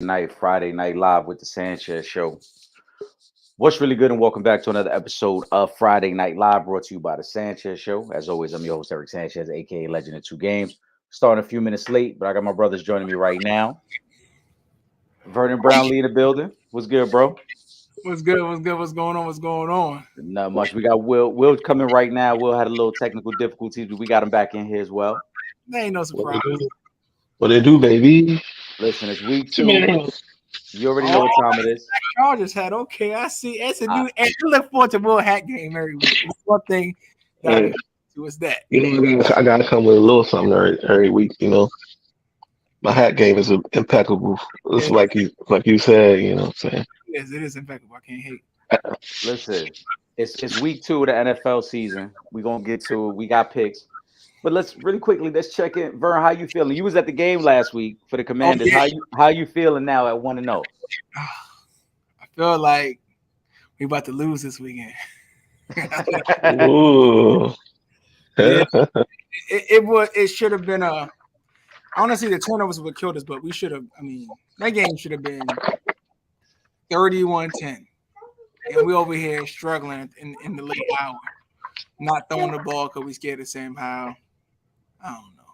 Night, Friday Night Live with the Sanchez Show. What's really good, and welcome back to another episode of Friday Night Live, brought to you by the Sanchez Show. As always, I'm your host, Eric Sanchez, aka Legend of Two Games. Starting a few minutes late, but I got my brothers joining me right now. Vernon Brown Lee in the building. What's good, bro? What's good? What's good? What's going on? What's going on? Not much. We got Will. Will coming right now. Will had a little technical difficulties, but we got him back in here as well. That ain't no surprise. What they do, baby? Listen, it's week 2. You already know what time it is. Chargers hat. Okay, I see. It's a new. And I look forward to Will Hat game every week. It's one thing that was that. I gotta come with a little something every week. My hat game is impeccable. It's like you said. You know what I'm saying? Yes, it is impeccable. I can't hate. Listen, it's week 2 of the NFL season. We're gonna get to it. We got picks. But let's check in. Vern, how you feeling? You was at the game last week for the Commanders. Oh, yeah. How you feeling now at 1-0? I feel like we about to lose this weekend. Ooh. It should have been a. Honestly, the turnovers would have killed us, but we should have. I mean, that game should have been 31-10, and we over here struggling in the late hour, not throwing the ball because we scared of Sam Howell. I don't know.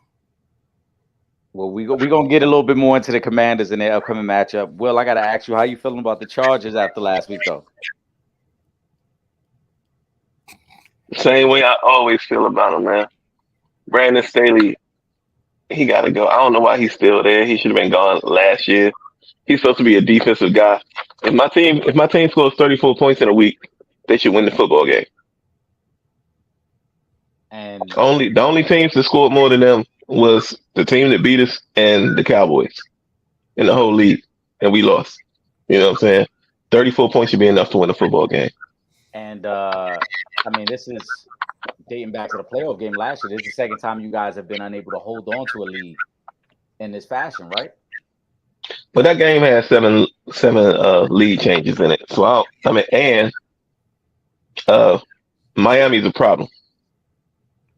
Well, we gonna get a little bit more into the Commanders in their upcoming matchup. Will, I gotta ask you, how you feeling about the Chargers after last week, though? Same way I always feel about him, man. Brandon Staley, he got to go. I don't know why he's still there. He should have been gone last year. He's supposed to be a defensive guy. If my team scores 34 points in a week, they should win the football game. And the only teams that scored more than them was the team that beat us and the Cowboys in the whole league, and we lost. You know what I'm saying? 34 points should be enough to win a football game. And I mean, this is dating back to the playoff game last year. This is the second time you guys have been unable to hold on to a lead in this fashion, right? But that game had seven lead changes in it. So Miami's a problem.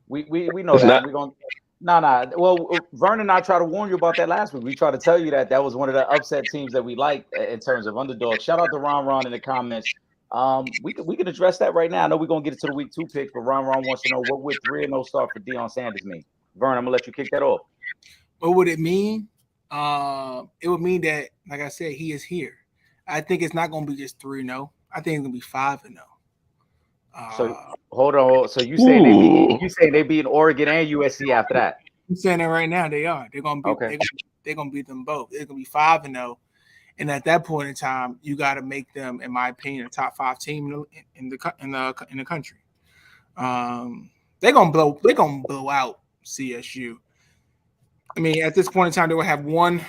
We know it's that. We're going nah. Well, Vernon and I tried to warn you about that last week. We tried to tell you that was one of the upset teams that we like in terms of underdogs. Shout out to Ron in the comments. We can address that right now. I know we're gonna get into the week 2 pick, but Ron wants to know, what would 3-0 start for Deion Sanders mean? Vern, I'm gonna let you kick that off. What would it mean? It would mean that, like I said, he is here. I think it's not gonna be just 3-0. I think it's gonna be 5-0. So hold on. So you saying they beat Oregon and USC after that? I'm saying that right now. They are. They're gonna beat. Okay. They're gonna beat them both. It's gonna be 5-0, and at that point in time, you got to make them, in my opinion, a top 5 team in the country. They're gonna blow out CSU. I mean, at this point in time, they will have one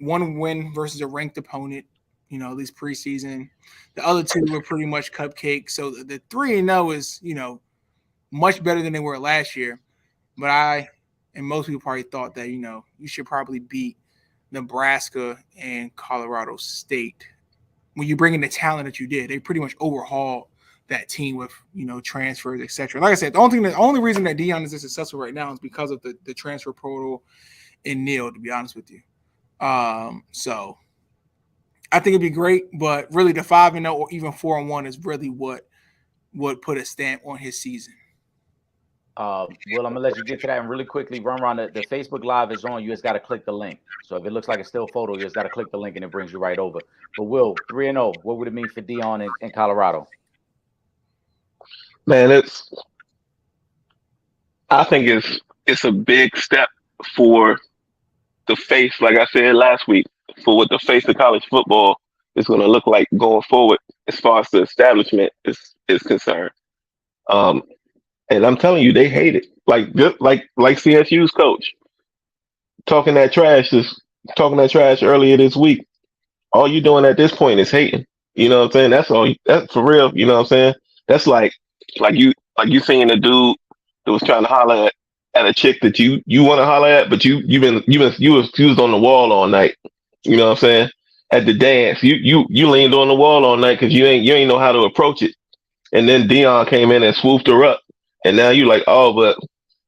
win versus a ranked opponent. At least preseason. The other 2 were pretty much cupcakes. So the 3-0 is, much better than they were last year. But I and most people probably thought that, you should probably beat Nebraska and Colorado State. When you bring in the talent that you did, they pretty much overhauled that team with, transfers, etc. Like I said, the only reason that Deion is successful right now is because of the transfer portal and Neil, to be honest with you. So I think it'd be great, but really the 5-0 or even 4-1 is really what would put a stamp on his season. Will, I'm gonna let you get to that, and really quickly, Ron, the Facebook Live is on. You just got to click the link. So if it looks like a still photo, you just got to click the link, and it brings you right over. But Will, 3-0, what would it mean for Deion in Colorado? Man, I think it's a big step for the face, like I said last week, for what the face of college football is going to look like going forward as far as the establishment is concerned. And I'm telling you, they hate it. Like CSU's coach talking that trash earlier this week. All you doing at this point is hating. You know what I'm saying? That's for real. You know what I'm saying? That's like you seeing a dude that was trying to holler at a chick that you want to holler at, but you was on the wall all night. You know what I'm saying? At the dance, you leaned on the wall all night because you ain't know how to approach it. And then Deion came in and swooped her up, and now you like, oh, but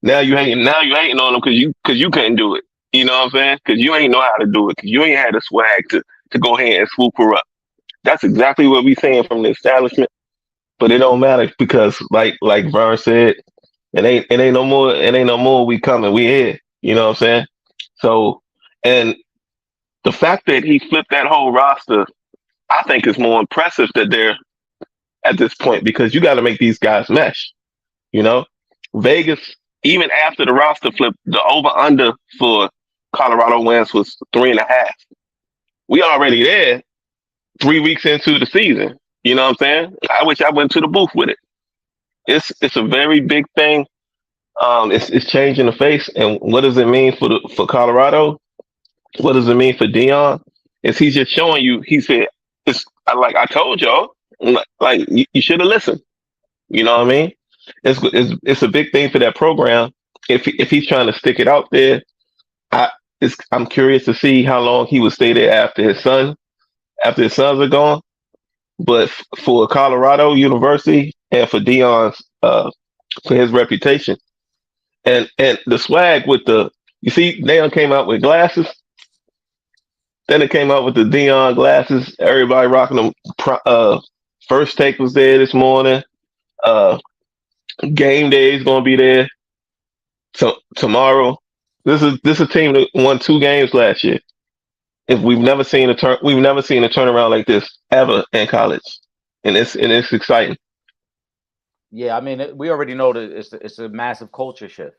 now you hating on him because you couldn't do it. You know what I'm saying? Because you ain't know how to do it. Because you ain't had the swag to go ahead and swoop her up. That's exactly what we're saying from the establishment. But it don't matter because, like Vern said, it ain't no more. We coming, we here. You know what I'm saying? So, and the fact that he flipped that whole roster, I think is more impressive that they're at this point because you got to make these guys mesh. You know, Vegas, even after the roster flip, the over under for Colorado wins was 3.5. We already there 3 weeks into the season. You know what I'm saying? I wish I went to the booth with it. It's a very big thing. It's changing the face. And what does it mean for Colorado? What does it mean for Dion? Is he's just showing you? He said, "It's like I told y'all. Like you should have listened." You know what I mean? It's a big thing for that program. If he's trying to stick it out there, I'm curious to see how long he would stay there after his sons are gone. But for Colorado University and for Dion's for his reputation and the swag with you see Dion came out with glasses. Then it came out with the Dion glasses. Everybody rocking them. First Take was there this morning. Game Day is going to be there tomorrow. This is a team that won 2 games last year. If we've never seen a turnaround like this ever in college, and it's exciting. Yeah, I mean, we already know that it's a massive culture shift.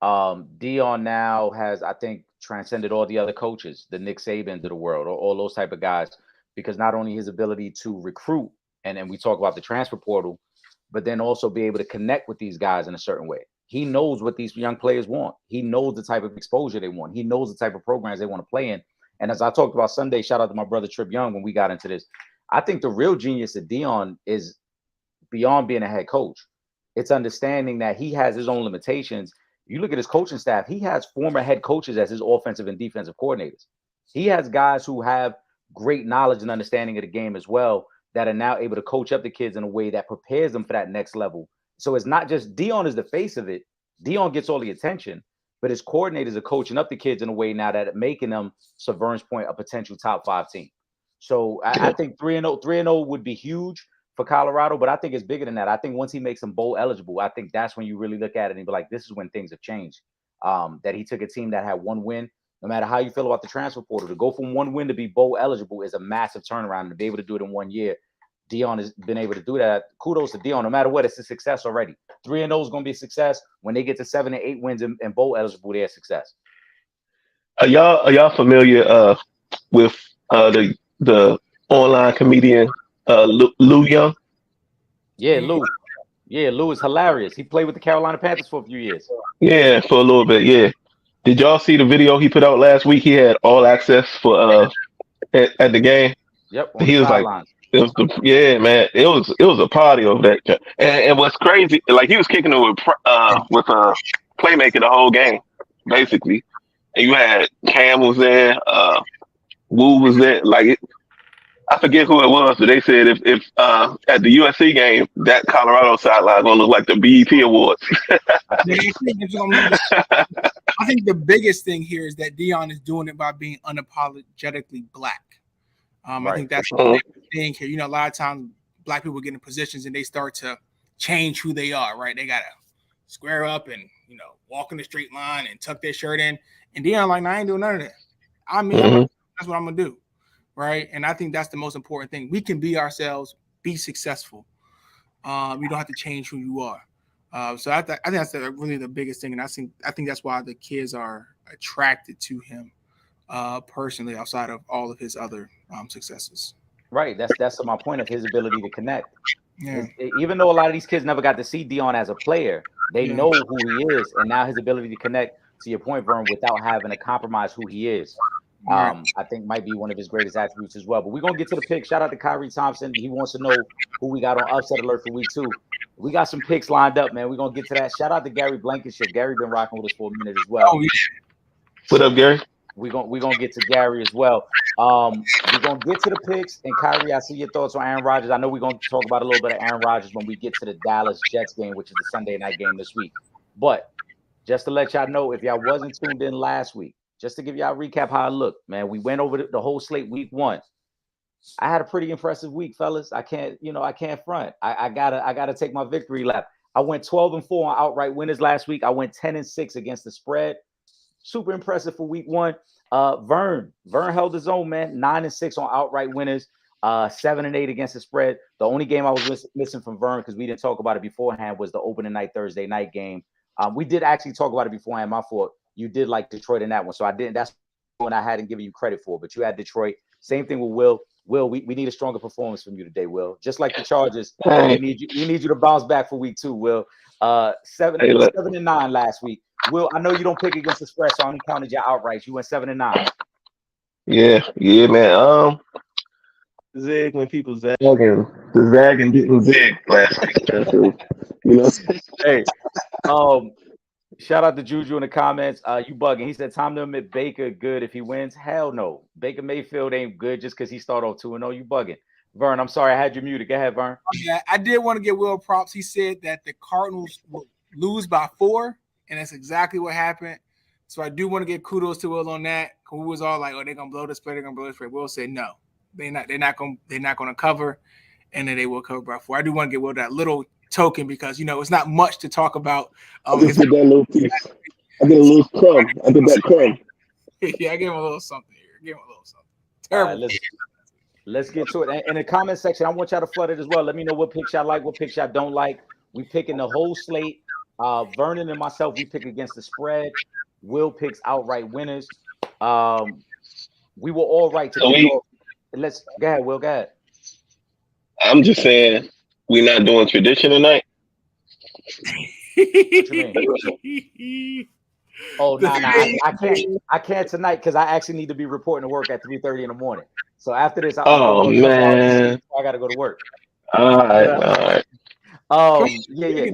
Dion now has, I think, transcended all the other coaches, the Nick Sabans of the world, or all those type of guys, because not only his ability to recruit, and then we talk about the transfer portal, but then also be able to connect with these guys in a certain way. He knows what these young players want. He knows the type of exposure they want. He knows the type of programs they want to play in. And as I talked about Sunday, shout out to my brother Trip Young when we got into this. I think the real genius of Dion is beyond being a head coach. It's understanding that he has his own limitations. You look at his coaching staff, he has former head coaches as his offensive and defensive coordinators. He has guys who have great knowledge and understanding of the game as well that are now able to coach up the kids in a way that prepares them for that next level. So it's not just Dion is the face of it. Dion gets all the attention, but his coordinators are coaching up the kids in a way now that making them, to Vern's point, a potential top 5 team. So I think 3-0 would be huge for Colorado, but I think it's bigger than that. I think once he makes them bowl eligible, I think that's when you really look at it and be like, this is when things have changed. That he took a team that had 1 win. No matter how you feel about the transfer portal, to go from 1 win to be bowl eligible is a massive turnaround. And to be able to do it in 1 year, Dion has been able to do that. Kudos to Dion. No matter what, it's a success already. 3-0 is going to be a success. When they get to 7 and 8 wins and bowl eligible, they're a success. Are y'all familiar with the online comedian Lou Young? Yeah, Lou. Yeah, Lou is hilarious. He played with the Carolina Panthers for a few years. Yeah, for a little bit. Yeah. Did y'all see the video he put out last week? He had all access for at the game. Yep. He was sidelines. It was man. It was a party over that. And what's crazy, like he was kicking it with playmaker the whole game, basically. And you had Cam was there, Wu was there. Like I forget who it was, but they said if at the USC game that Colorado sideline gonna look like the BET Awards. I think the biggest thing here is that Dion is doing it by being unapologetically black. Right. I think that's the big thing here. You know, a lot of times black people get in positions and they start to change who they are, right? They got to square up and, walk in the straight line and tuck their shirt in. And Dion like, I ain't doing none of that. I mean, that's what I'm going to do, right? And I think that's the most important thing. We can be ourselves, be successful. You don't have to change who you are. So I think that's really the biggest thing. And I think that's why the kids are attracted to him. Personally, outside of all of his other successes. Right. That's my point of his ability to connect. Yeah. Even though a lot of these kids never got to see Dion as a player, they know who he is, and now his ability to connect, to your point, Vern, without having to compromise who he is, I think might be one of his greatest attributes as well. But we're gonna get to the pick. Shout out to Kyrie Thompson. He wants to know who we got on upset alert for week 2. We got some picks lined up, man. We're gonna get to that. Shout out to Gary Blankenship. Gary been rocking with us for a minute as well. Oh, yeah. What up, Gary? We're gonna get to Gary as well. We're gonna get to the picks. And Kyrie, I see your thoughts on Aaron Rodgers. I know we're gonna talk about a little bit of Aaron Rodgers when we get to the Dallas Jets game, which is the Sunday night game this week. But just to let y'all know, if y'all wasn't tuned in last week, just to give y'all a recap how I looked, man. We went over the whole slate week 1. I had a pretty impressive week, fellas. I can't front. I gotta take my victory lap. I went 12-4 on outright winners last week. I went 10-6 against the spread. Super impressive for week 1. Vern held his own, man. 9-6 on outright winners. 7-8 against the spread. The only game I was missing from Vern, because we didn't talk about it beforehand, was the opening night Thursday night game. We did actually talk about it beforehand. My fault. You did like Detroit in that one, so I didn't. That's one I hadn't given you credit for. But you had Detroit. Same thing with Will. Will, we need a stronger performance from you today, Will. Just like the Chargers, we need you to bounce back for week 2, Will. 7-9 last week. Will, I know you don't pick against the spread, so I only counted your outrights. You went 7-9. Yeah, man. Zig when people zagging didn't zig last week. Hey, shout out to Juju in the comments. You bugging. He said time to admit Baker good if he wins. Hell no. Baker Mayfield ain't good just because he started off 2-0. You bugging. Vern, I'm sorry I had you muted. Go ahead, Vern. Yeah, I did want to give Will props. He said that the Cardinals will lose by 4, and that's exactly what happened. So I do want to give kudos to Will on that. Who was all like, "Oh, they're gonna blow the spread. They're gonna blow the spread." Will said no. They're not gonna cover, and then they will cover by 4. I do want to give Will that little token because it's not much to talk about. I just did that little piece. I get a little crumb. I did that crumb. Yeah, I gave him a little something here. Terrible. Right, let's get to it. In the comment section, I want y'all to flood it as well. Let me know what picks y'all like, what picks y'all don't like. We picking the whole slate. Vernon and myself, we pick against the spread. Will picks outright winners. We were all right to let's go ahead, Will. Go ahead. I'm just saying we're not doing tradition tonight. What you mean? Oh, no, I can't tonight because I actually need to be reporting to work at 3:30 in the morning. So after this, man, I gotta go to work. All right. Yeah.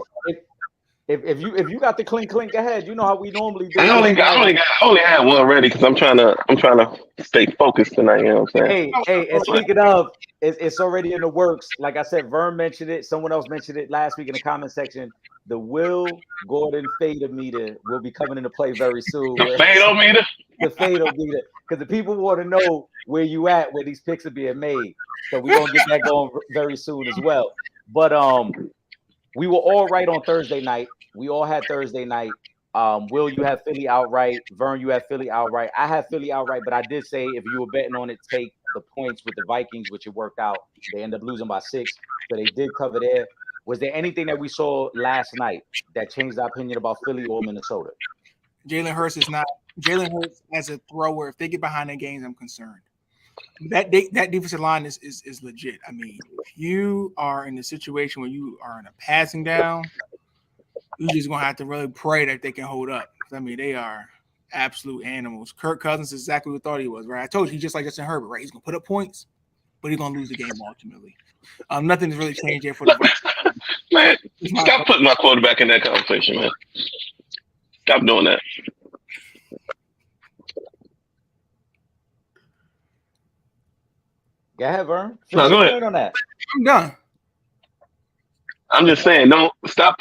If you got the clink, go ahead. You know how we normally do. I only had one ready because I'm trying to stay focused tonight. You know what I'm saying? Hey, and speaking of, it's already in the works. Like I said, Vern mentioned it. Someone else mentioned it last week in the comment section. The Will Gordon fadeometer will be coming into play very soon. The fadeometer? The fadeometer. Because the people want to know where you at, where these picks are being made. So we're going to get that going very soon as well. But we were all right on Thursday night. We all had Thursday night. Will, you have Philly outright. Vern, you have Philly outright. I have Philly outright, but I did say if you were betting on it, take the points with the Vikings, which it worked out. They ended up losing by 6, so they did cover there. Was there anything that we saw last night that changed our opinion about Philly or Minnesota? Jalen Hurts as a thrower. If they get behind their games, I'm concerned. That defensive line is legit. I mean, if you are in a situation where you are in a passing down, you're just gonna have to really pray that they can hold up. I mean, they are absolute animals. Kirk Cousins is exactly what I thought he was, right? I told you he's just like Justin Herbert, right? He's gonna put up points, but he's gonna lose the game ultimately. Nothing's really changed there for the Vikings. Man, stop putting my quarterback in that conversation, man. Stop doing that. Go ahead, Vern. No, go ahead. On that. I'm done. I'm just saying, don't stop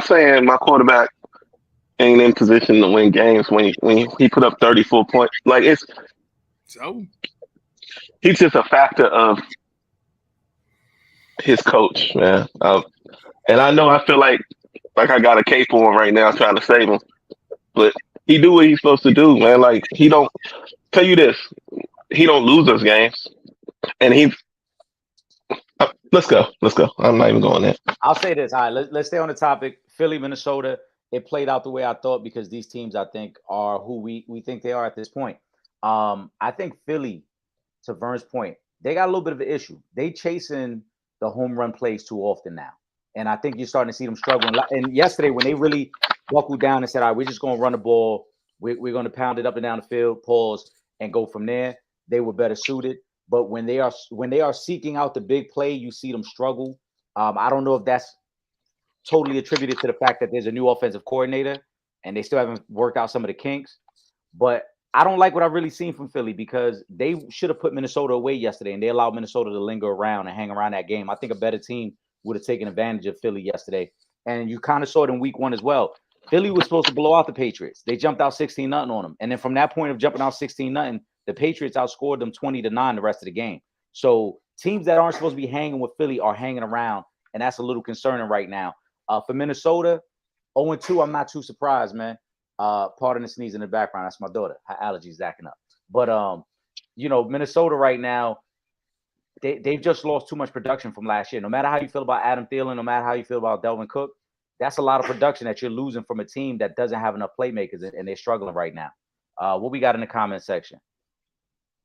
saying my quarterback ain't in position to win games when he put up 34 points. Like he's just a factor of his coach, man. And I know I feel like I got a cape on right now trying to save him, but he do what he's supposed to do, man. Like he don't tell you this, he don't lose those games, and he's. Let's go. I'm not even going there. I'll say this. All right, let's stay on the topic. Philly, Minnesota. It played out the way I thought because these teams, I think, are who we think they are at this point. I think Philly, to Vern's point, they got a little bit of an issue. They chasing the home run plays too often now. And I think you're starting to see them struggling. And yesterday, when they really buckled down and said, all right, we're just going to run the ball. We're going to pound it up and down the field, pause, and go from there. They were better suited. But when they are seeking out the big play, you see them struggle. I don't know if that's totally attributed to the fact that there's a new offensive coordinator and they still haven't worked out some of the kinks. But I don't like what I've really seen from Philly because they should have put Minnesota away yesterday and they allowed Minnesota to linger around and hang around that game. I think a better team would have taken advantage of Philly yesterday. And you kind of saw it in week 1 as well. Philly was supposed to blow out the Patriots. They jumped out 16-0 on them. And then from that point of jumping out 16-0, the Patriots outscored them 20-9 the rest of the game. So teams that aren't supposed to be hanging with Philly are hanging around, and that's a little concerning right now. For Minnesota, 0-2, I'm not too surprised, man. Pardon the sneeze in the background. That's my daughter. Her allergies acting up. But Minnesota right now, they've just lost too much production from last year. No matter how you feel about Adam Thielen, no matter how you feel about Delvin Cook, that's a lot of production that you're losing from a team that doesn't have enough playmakers, and they're struggling right now. What we got in the comment section?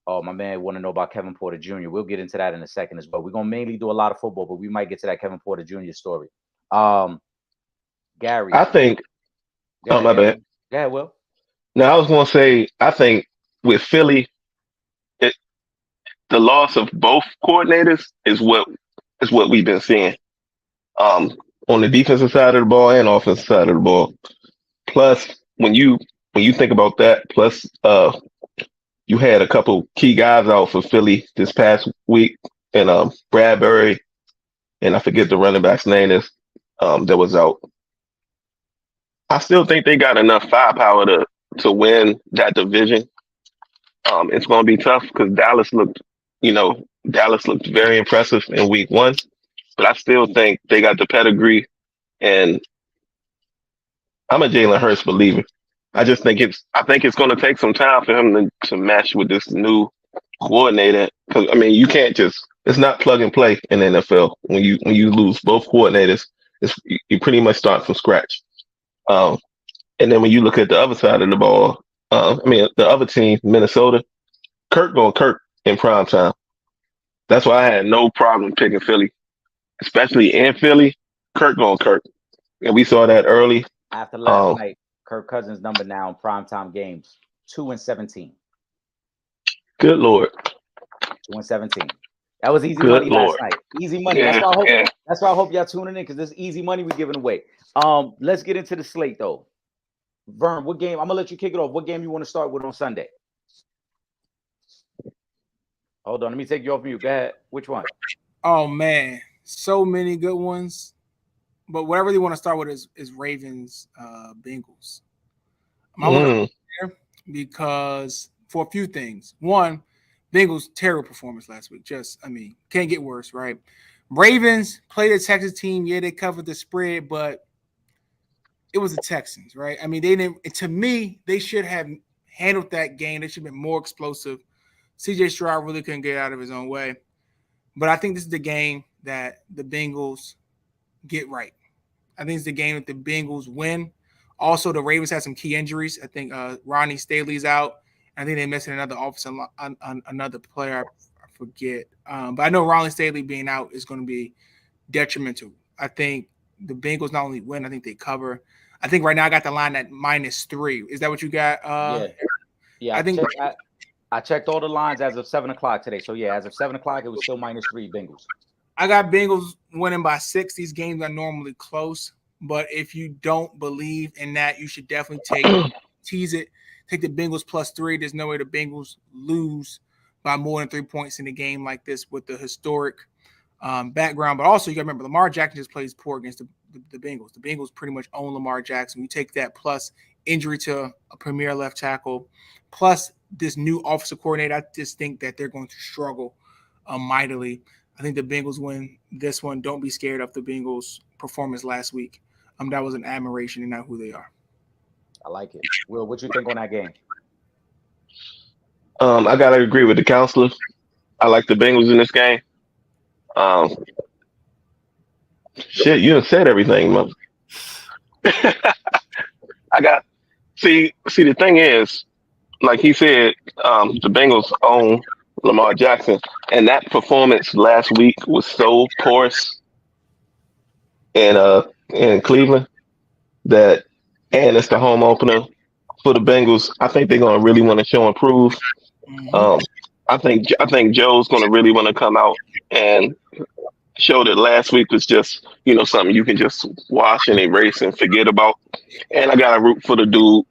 Oh, my man want to know about Kevin Porter Jr. We'll get into that in a second as well. We're going to mainly do a lot of football, but we might get to that Kevin Porter Jr. story. Gary. I think – oh, my bad. Yeah, Will. Now, I was going to say, I think with Philly, the loss of both coordinators is what we've been seeing. On the defensive side of the ball and offensive side of the ball. Plus, when you think about that, plus you had a couple key guys out for Philly this past week, and Bradbury, and I forget the running back's name is that was out. I still think they got enough firepower to win that division. It's going to be tough because Dallas looked very impressive in week 1. But I still think they got the pedigree, and I'm a Jalen Hurts believer. I think it's going to take some time for him to mesh with this new coordinator. Because you can't it's not plug and play in the NFL. When you lose both coordinators, you pretty much start from scratch. And then when you look at the other side of the ball, the other team, Minnesota, Kirk going Kirk in prime time. That's why I had no problem picking Philly. Especially in Philly, Kirk going Kirk. And we saw that early. After last night, Kirk Cousins' number now in primetime games, 2-17. Good Lord. 2-17. That was easy money last night. Easy money. Yeah, that's why I hope y'all tuning in, because this easy money we're giving away. Let's get into the slate, though. Vern, what game? I'm going to let you kick it off. What game you want to start with on Sunday? Hold on. Let me take you off mute. Go ahead. Which one? Oh, man. So many good ones, but what I really want to start with is Ravens, Bengals. I want to because for a few things. One, Bengals terrible performance last week. Can't get worse, right? Ravens played a Texas team. Yeah, they covered the spread, but it was the Texans, right? They didn't. To me, they should have handled that game. They should have been more explosive. CJ Stroud really couldn't get out of his own way, but I think this is the game that the Bengals get right. I think it's the game that the Bengals win. Also, the Ravens had some key injuries. I think Ronnie Staley's out. I think they're missing another another player. I forget. But I know Ronnie Staley being out is going to be detrimental. I think the Bengals not only win, I think they cover. I think right now I got the line at -3. Is that what you got? Yeah. I checked all the lines as of 7 o'clock today. So, yeah, as of 7 o'clock, it was still -3 Bengals. I got Bengals winning by 6. These games are normally close, but if you don't believe in that, you should definitely tease it. Take the Bengals +3. There's no way the Bengals lose by more than 3 points in a game like this with the historic background. But also, you got to remember, Lamar Jackson just plays poor against the Bengals. The Bengals pretty much own Lamar Jackson. You take that plus injury to a premier left tackle, plus this new offensive coordinator. I just think that they're going to struggle mightily. I think the Bengals win this one. Don't be scared of the Bengals' performance last week. That was an admiration and not who they are. I like it. Will, what you think on that game? I gotta agree with the counselor. I like the Bengals in this game. Shit, you done said everything, man. See, the thing is, like he said, the Bengals own Lamar Jackson, and that performance last week was so porous in Cleveland and it's the home opener for the Bengals. I think they're gonna really want to show and prove. I think Joe's gonna really want to come out and show that last week was just something you can just wash and erase and forget about. And I gotta root for the dude.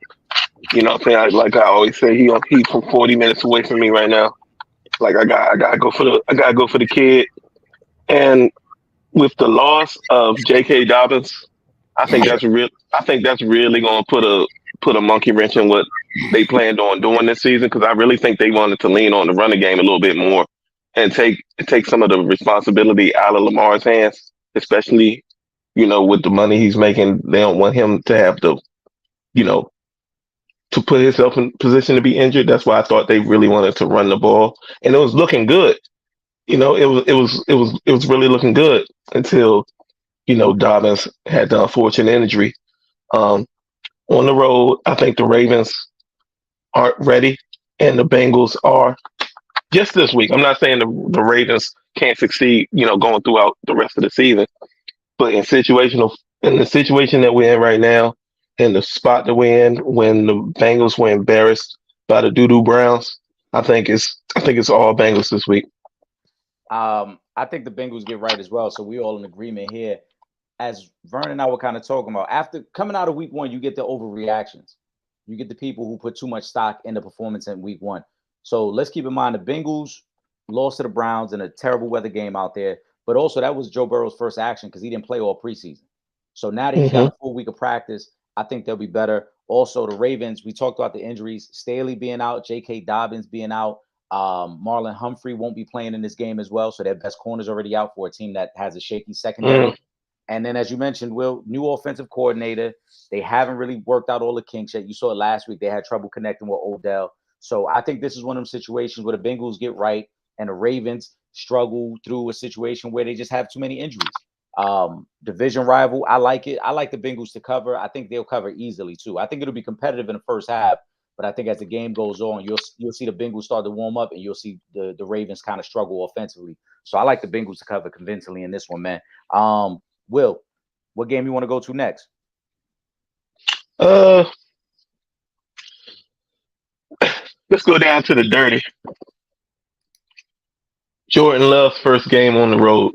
Like I always say, he from 40 minutes away from me right now. Like I gotta go for the kid. And with the loss of J.K. Dobbins, I think that's real. I think that's really going to put a monkey wrench in what they planned on doing this season, because I really think they wanted to lean on the running game a little bit more and take some of the responsibility out of Lamar's hands, especially with the money he's making. They don't want him to have you know to put himself in position to be injured. That's why I thought they really wanted to run the ball, and it was looking good. It was really looking good until Dobbins had the unfortunate injury. Um, on the road, I think the Ravens aren't ready, and the Bengals are. Just this week, I'm not saying the Ravens can't succeed, going throughout the rest of the season, but in the situation that we're in right now, in the spot that we're in, when the Bengals were embarrassed by the Doo Browns, I think it's all Bengals this week. I think the Bengals get right as well. So we all in agreement here. As Vern and I were kind of talking about, after coming out of week one, you get the overreactions. You get the people who put too much stock in the performance in week one. So let's keep in mind the Bengals lost to the Browns in a terrible weather game out there. But also that was Joe Burrow's first action because he didn't play all preseason. So now that he's got a full week of practice, I think they'll be better. Also, the Ravens, we talked about the injuries. Staley being out, J.K. Dobbins being out. Marlon Humphrey won't be playing in this game as well. So their best corner's already out for a team that has a shaky secondary. And then, as you mentioned, Will, new offensive coordinator. They haven't really worked out all the kinks yet. You saw it last week. They had trouble connecting with Odell. So I think this is one of them situations where the Bengals get right and the Ravens struggle through a situation where they just have too many injuries. Division rival, I like it. I like the Bengals to cover. I think they'll cover easily too. I think it'll be competitive in the first half, but I think as the game goes on, you'll see the Bengals start to warm up and you'll see the Ravens kind of struggle offensively. So I like the Bengals to cover convincingly in this one, man. Will, what game you want to go to next? Let's go down to the dirty. Jordan Love's first game on the road.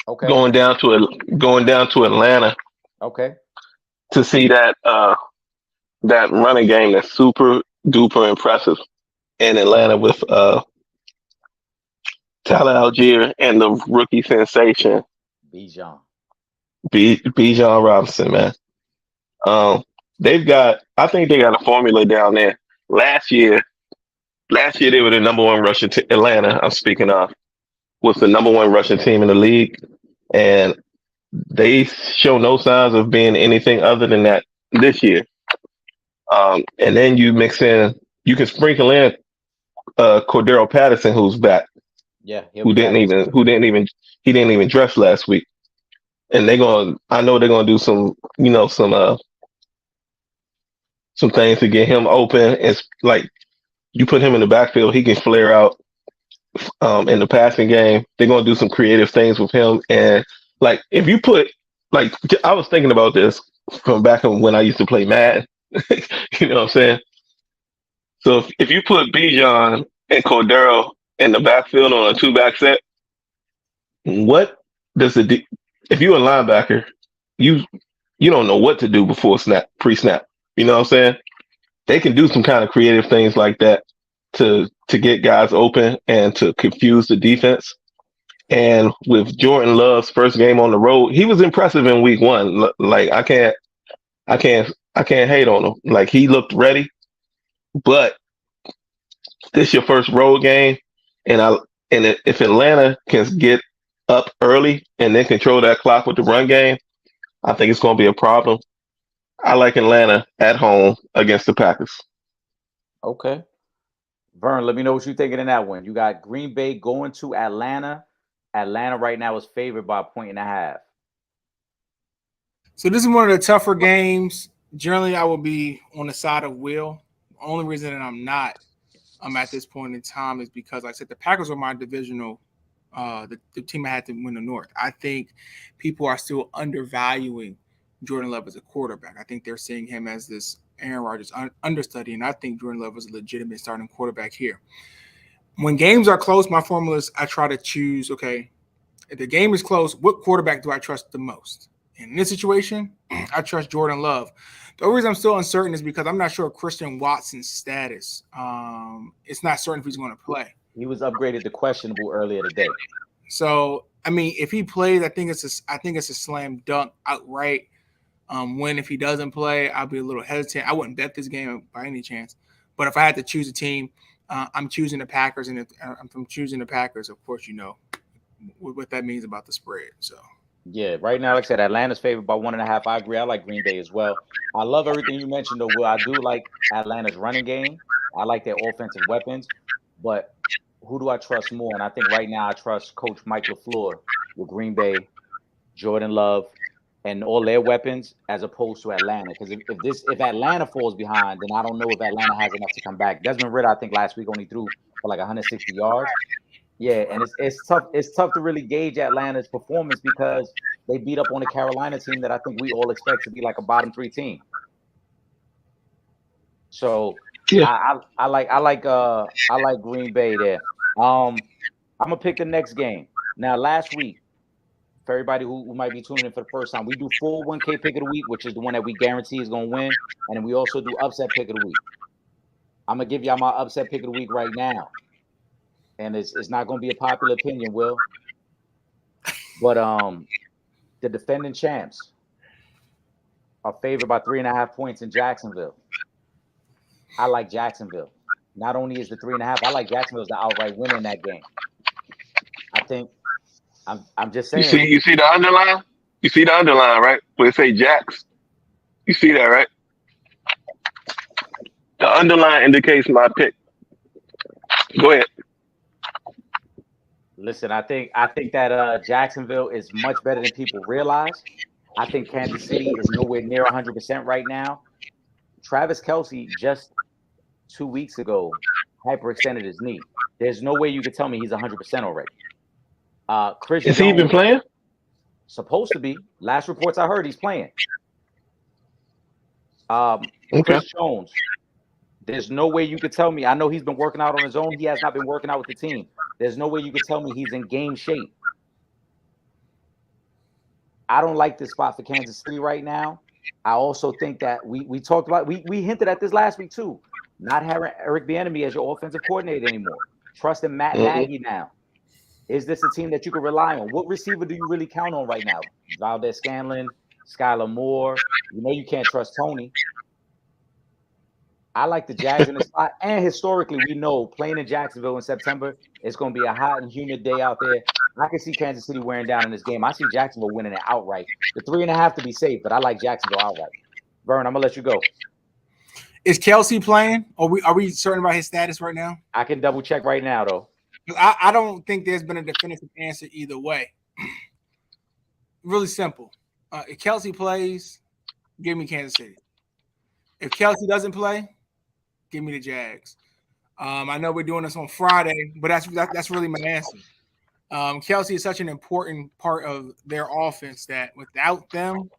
Okay. Going down to Atlanta. Okay. To see that running game that's super duper impressive in Atlanta with Tyler Algier and the rookie sensation Bijan Robinson, man. I think they got a formula down there. Last year they were the number one rushing Atlanta, I'm speaking of, was the number one rushing team in the league. And they show no signs of being anything other than that this year. And then you can sprinkle in Cordero Patterson, who's back. Yeah, he didn't even dress last week. And I know they're gonna do some things to get him open. It's like you put him in the backfield, he can flare out in the passing game. They're gonna do some creative things with him. And like if you put I was thinking about this from back when I used to play Madden. You know what I'm saying? So if you put Bijan and Cordero in the backfield on a 2-back set, what does if you're a linebacker, you don't know what to do before pre-snap. You know what I'm saying? They can do some kind of creative things like that to get guys open and to confuse the defense. And with Jordan Love's first game on the road, he was impressive in week one. Like I can't hate on him. Like he looked ready, but this is your first road game, and if Atlanta can get up early and then control that clock with the run game, I think it's going to be a problem. I like Atlanta at home against the Packers. Okay. Vern, let me know what you're thinking in that one. You got Green Bay going to Atlanta. Atlanta right now is favored by 1.5. So this is one of the tougher games. Generally, I will be on the side of Will. The only reason that I'm not at this point in time is because, like I said, the Packers were my divisional, the team I had to win the North. I think people are still undervaluing Jordan Love as a quarterback. I think they're seeing him as this Aaron Rodgers understudy, and I think Jordan Love is a legitimate starting quarterback here. When games are close, my formula is I try to choose, okay, if the game is close, what quarterback do I trust the most? In this situation, I trust Jordan Love. The only reason I'm still uncertain is because I'm not sure of Christian Watson's status. It's not certain if he's going to play. He was upgraded to questionable earlier today. So I mean, if he plays, I think it's a slam dunk outright. When if he doesn't play, I'll be a little hesitant. I wouldn't bet this game by any chance. But if I had to choose a team, I'm choosing the Packers. And if I'm choosing the Packers, of course, you know what that means about the spread. So Yeah, right now, like I said, Atlanta's favored by 1.5. I agree. I like Green Bay as well. I love everything you mentioned, though. Will, I do like Atlanta's running game. I like their offensive weapons, but who do I trust more? And I think right now I trust Coach Mike LaFleur with Green Bay, Jordan Love, and all their weapons as opposed to Atlanta. Because if Atlanta falls behind, then I don't know if Atlanta has enough to come back. Desmond Ridder, I think last week only threw for like 160 yards. Yeah, and it's tough. It's tough to really gauge Atlanta's performance because they beat up on a Carolina team that I think we all expect to be like a bottom 3 team. So Yeah. I like Green Bay there. I'm gonna pick the next game. Now, last week, for everybody who might be tuning in for the first time, we do full 1K pick of the week, which is the one that we guarantee is gonna win, and then we also do upset pick of the week. I'm gonna give y'all my upset pick of the week right now, and it's not gonna be a popular opinion, Will, but the defending champs are favored by 3.5 points in Jacksonville. I like Jacksonville. Not only is the 3.5, I like Jacksonville as the outright winner in that game. I think I'm just You saying. see the underline? You see the underline, right? Where it say Jacks. You see that, right? The underline indicates my pick. Go ahead. Listen, I think that Jacksonville is much better than people realize. I think Kansas City is nowhere near 100% right now. Travis Kelce just 2 weeks ago hyperextended his knee. There's no way you could tell me he's 100% already. Chris Is Jones, he even playing? supposed to be. Last reports I heard, he's playing. Okay. Chris Jones, there's no way you could tell me. I know he's been working out on his own. He has not been working out with the team. There's no way you could tell me he's in game shape. I don't like this spot for Kansas City right now. I also think that we talked about, we hinted at this last week too. Not having Eric Bieniemy as your offensive coordinator anymore. Trusting Matt Nagy now. Is this a team that you can rely on? What receiver do you really count on right now? Valdez Scanlon, Skylar Moore. You know you can't trust Tony. I like the Jags in the spot. And historically, we know playing in Jacksonville in September, it's going to be a hot and humid day out there. I can see Kansas City wearing down in this game. I see Jacksonville winning it outright. The 3.5 to be safe, but I like Jacksonville outright. Vern, I'm going to let you go. is Kelce playing? Are we certain about his status right now? I can double check right now, though. I don't think there's been a definitive answer either way. Really simple. If Kelce plays, give me Kansas City. If Kelce doesn't play, give me the Jags. I know we're doing this on Friday, but that's really my answer. Kelce is such an important part of their offense that without them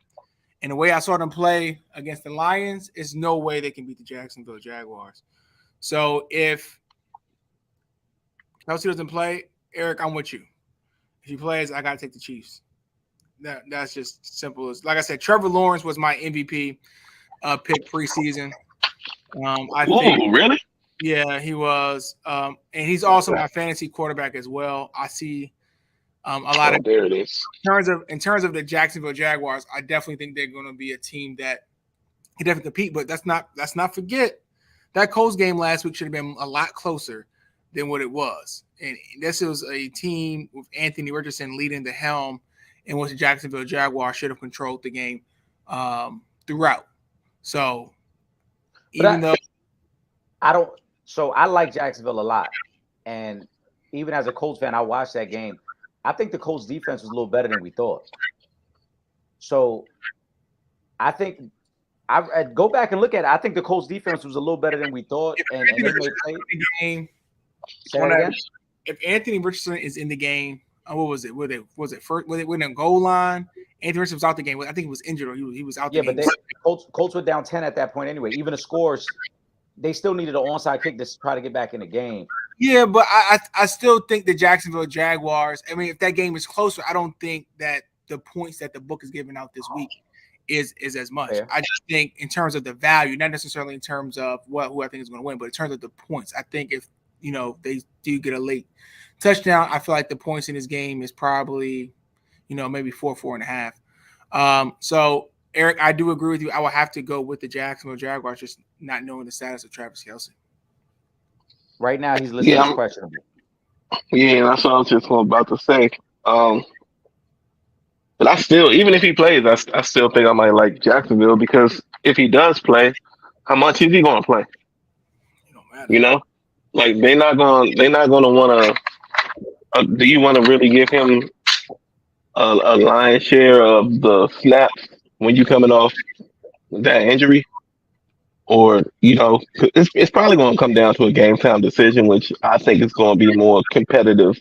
and the way I saw them play against the Lions, there's no way they can beat the Jacksonville Jaguars. So if Kelce doesn't play, Eric, I'm with you. If he plays, I got to take the Chiefs. That's just simple. As like I said, Trevor Lawrence was my MVP pick preseason. I think, really? Yeah, he was, and he's also my fantasy quarterback as well. I see a lot of. There it is. In terms of the Jacksonville Jaguars, I definitely think they're going to be a team that can definitely compete. But let's not forget that Colts game last week should have been a lot closer than what it was. And this was a team with Anthony Richardson leading the helm, in which the Jacksonville Jaguars should have controlled the game throughout. So I like Jacksonville a lot. And even as a Colts fan, I watched that game. I think the Colts defense was a little better than we thought. So I think I go back and look at it. I think the Colts defense was a little better than we thought. And they may play. Say that again? If Anthony Richardson is in the game, what was it? Was it first? Was it within a goal line? Anthony Richardson was out the game. I think he was injured or he was out the game. Yeah, but Colts were down 10 at that point anyway. Even the scores, they still needed an onside kick to try to get back in the game. Yeah, but I still think the Jacksonville Jaguars, I mean, if that game is closer, I don't think that the points that the book is giving out this week is as much. Fair. I just think in terms of the value, not necessarily in terms of who I think is going to win, but in terms of the points, I think if they do get a late touchdown, I feel like the points in this game is probably, maybe 4.5. So Eric, I do agree with you. I will have to go with the Jacksonville Jaguars, just not knowing the status of Travis Kelce. Right now, he's listed as questionable. Yeah, that's what I was just about to say. But I still, even if he plays, I still think I might like Jacksonville because if he does play, how much is he going to play? It don't matter. You know, like they're not going to want to. Do you want to really give him a lion's share of the snaps when you coming off that injury? Or it's probably going to come down to a game time decision, which I think is going to be more competitive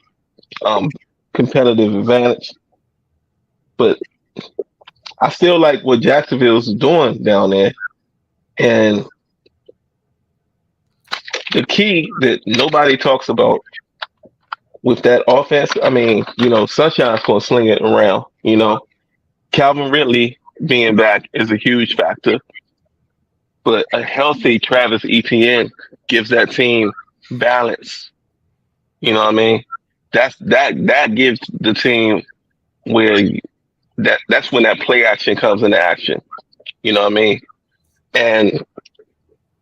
advantage. But I still like what Jacksonville's doing down there. And the key that nobody talks about with that offense, I mean, Sunshine's going to sling it around. Calvin Ridley being back is a huge factor. But a healthy Travis Etienne gives that team balance. You know what I mean? That gives the team where that's when that play action comes into action. You know what I mean? And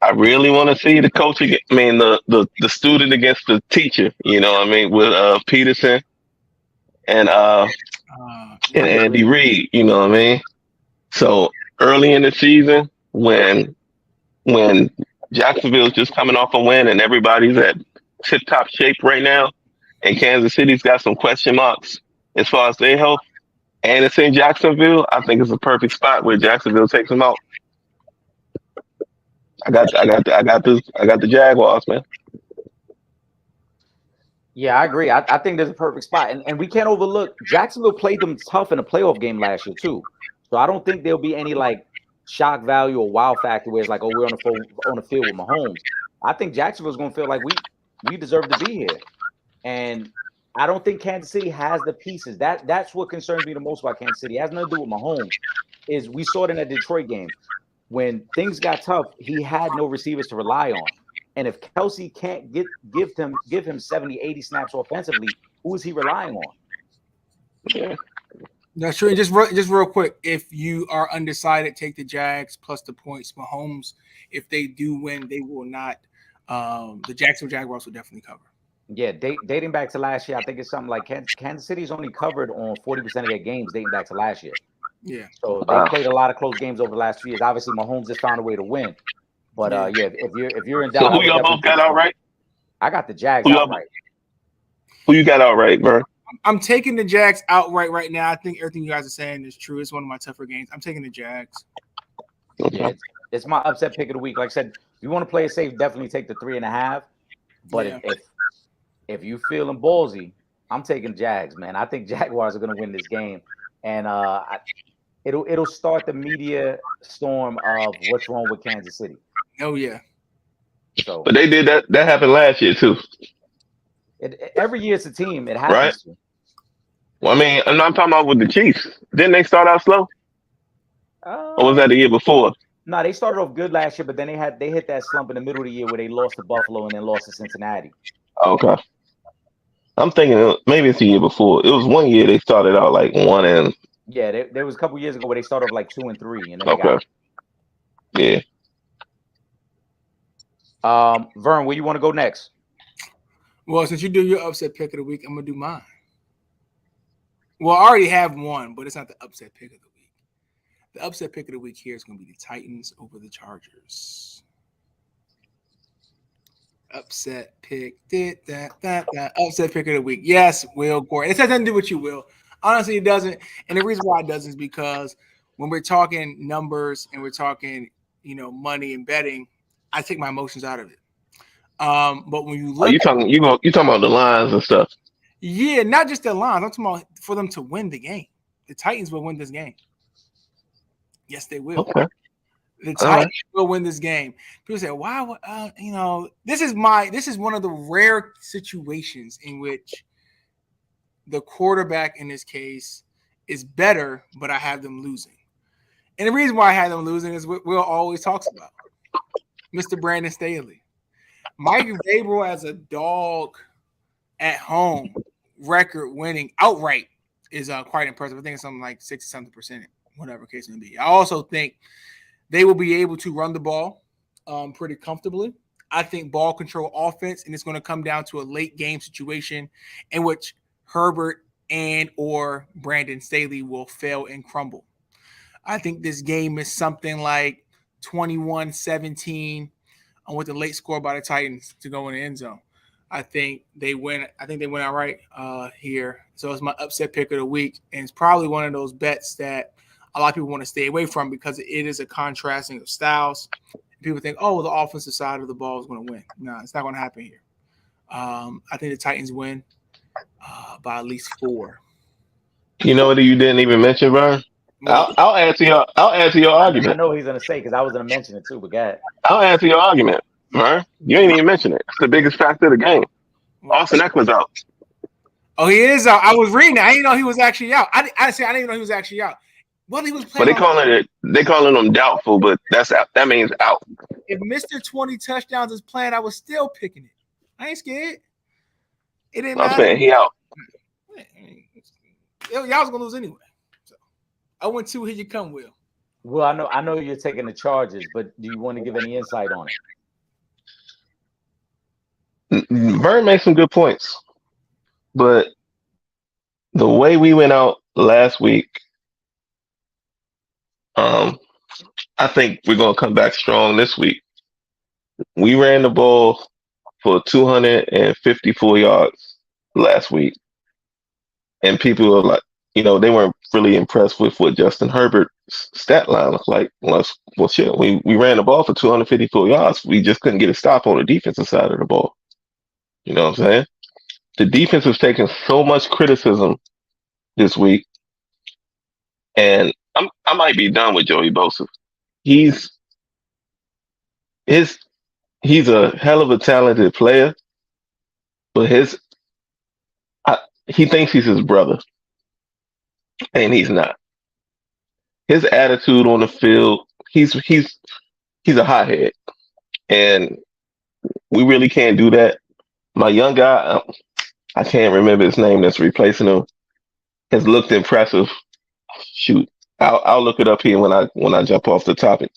I really want to see the coach again. I mean, the student against the teacher. You know what I mean? With Peterson and Andy Reid. You know what I mean? So early in the season, when Jacksonville's just coming off a win and everybody's at tip top shape right now, and Kansas City's got some question marks as far as their health, and it's in Jacksonville, I think it's a perfect spot where Jacksonville takes them out. I got the Jaguars, man. Yeah, I agree. I think there's a perfect spot, and we can't overlook Jacksonville played them tough in a playoff game last year too. So I don't think there'll be any like shock value or wow factor where it's like, oh, we're on the field with Mahomes. I think Jacksonville's going to feel like we deserve to be here, and I don't think Kansas City has the pieces. That's what concerns me the most about Kansas City. It has nothing to do with Mahomes. Is we saw it in that Detroit game when things got tough, he had no receivers to rely on. And if Kelce can't give him 70, 80 snaps offensively, who is he relying on? Yeah. That's true. And just real quick, if you are undecided, take the Jags plus the points. Mahomes, if they do win, they will not. The Jacksonville Jaguars will definitely cover. Yeah, dating back to last year, I think it's something like Kansas City's only covered on 40% of their games dating back to last year. Yeah. So they played a lot of close games over the last 2 years. Obviously, Mahomes has found a way to win. But if you're in doubt, so who y'all both got outright? I got the Jags outright. Who you got outright, bro? I'm taking the Jags outright right now. I think everything you guys are saying is true. It's one of my tougher games. I'm taking the Jags. Okay. Yeah, it's my upset pick of the week. Like I said, if you want to play it safe, definitely take the 3.5. But if you feeling ballsy, I'm taking Jags, man. I think Jaguars are going to win this game, and it'll start the media storm of what's wrong with Kansas City. Oh yeah. So, but they did that. That happened last year too. Every year it's a team. It happens. Right. To. Well, I mean, I'm talking about with the Chiefs. Didn't they start out slow? Or was that the year before? No, they started off good last year, but then they hit that slump in the middle of the year where they lost to Buffalo and then lost to Cincinnati. Okay. I'm thinking maybe it's the year before. It was one year they started out like 1 and. Yeah, there was a couple years ago where they started off like 2 and 3, and then they got. Yeah. Vern, where you want to go next? Well, since you do your upset pick of the week, I'm gonna do mine. Well, I already have one, but it's not the upset pick of the week. The upset pick of the week here is gonna be the Titans over the Chargers. Upset pick. Upset pick of the week. Yes, Will Gordon. It has nothing to do with you, Will. Honestly, it doesn't. And the reason why it doesn't is because when we're talking numbers and we're talking, money and betting, I take my emotions out of it. But when you look, you talking about the lines and stuff. Yeah, not just the lines. I'm talking about for them to win the game. The Titans will win this game. Yes, they will. Okay. The Titans will win this game. People say, "Why? This is one of the rare situations in which the quarterback in this case is better, but I have them losing." And the reason why I have them losing is what Will always talks about, Mr. Brandon Staley. Mike Vrabel as a dog at home, record winning outright is quite impressive. I think it's something like 60-something%, whatever case may be. I also think they will be able to run the ball pretty comfortably. I think ball control offense, and it's going to come down to a late game situation in which Herbert and or Brandon Staley will fail and crumble. I think this game is something like 21-17 with the late score by the Titans to go in the end zone. I think they win. I think they win outright here. So it's my upset pick of the week, and it's probably one of those bets that a lot of people want to stay away from because it is a contrasting of styles. People think, oh, the offensive side of the ball is going to win. No, it's not going to happen here. I think the Titans win by at least 4. You know what you didn't even mention, Brian? I'll answer your argument. I know he's gonna say because I was gonna mention it too, but go ahead. I'll answer your argument, Brian. You ain't even mention it. It's the biggest factor of the game. Austin Eckler's out. Oh, he is out. I was reading it. I didn't know he was actually out. I didn't even know he was actually out. Well, he was playing. But they calling him doubtful, but that means out. If Mr. 20 touchdowns is playing, I was still picking it. I ain't scared. It didn't matter. I'm saying he out. Y'all was gonna lose anyway. So 0-2, here you come, Will. Well, I know you're taking the Chargers, but do you want to give any insight on it? Vern made some good points, but the way we went out last week, I think we're gonna come back strong this week. We ran the ball for 254 yards last week. And people are like, they weren't really impressed with what Justin Herbert's stat line looked like. Well, shit, we ran the ball for 254 yards. We just couldn't get a stop on the defensive side of the ball. You know what I'm saying? The defense has taken so much criticism this week. And I might be done with Joey Bosa. He's a hell of a talented player, but he thinks he's his brother, and he's not. His attitude on the field, he's a hothead, and we really can't do that. My young guy, I can't remember his name that's replacing him, has looked impressive. Shoot, I'll look it up here when I jump off the topic.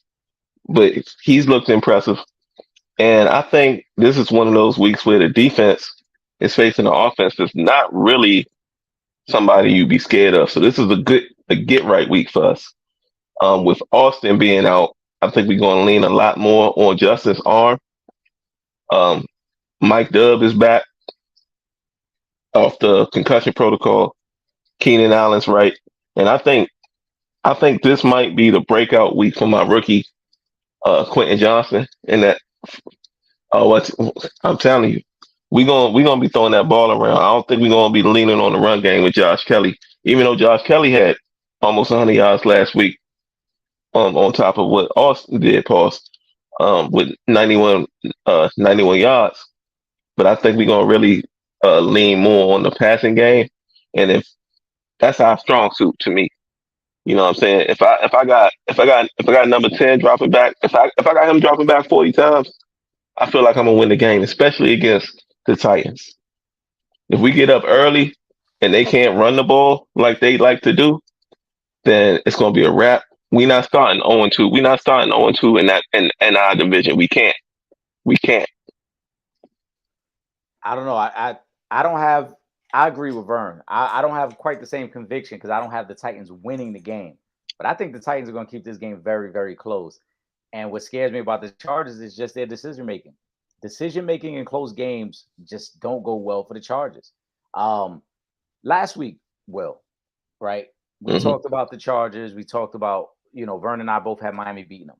But he's looked impressive, and I think this is one of those weeks where the defense is facing an offense that's not really somebody you'd be scared of. So this is a get right week for us. With Austin being out, I think we're going to lean a lot more on Justin's arm. Mike Dubb is back off the concussion protocol. Keenan Allen's right, and I think this might be the breakout week for my rookie, Quentin Johnson. In that, I'm telling you. We're gonna be throwing that ball around. I don't think we're gonna be leaning on the run game with Josh Kelly, even though Josh Kelly had almost 100 yards last week, on top of what Austin did, with 91 yards. But I think we're gonna really lean more on the passing game, and if that's our strong suit to me, you know what I'm saying. If I got number 10 dropping back, if I got him dropping back 40 times, I feel like I'm gonna win the game, especially against the Titans. If we get up early and they can't run the ball like they like to do, then it's going to be a wrap. We're not starting 0-2. We're not starting 0-2 in our division. We can't. I don't know. I don't have. I agree with Vern. I don't have quite the same conviction because I don't have the Titans winning the game. But I think the Titans are going to keep this game very, very close. And what scares me about the Chargers is just their decision making. Decision making in close games just don't go well for the Chargers. Last week, Will, right? We talked about the Chargers. We talked about, Vern and I both had Miami beating them.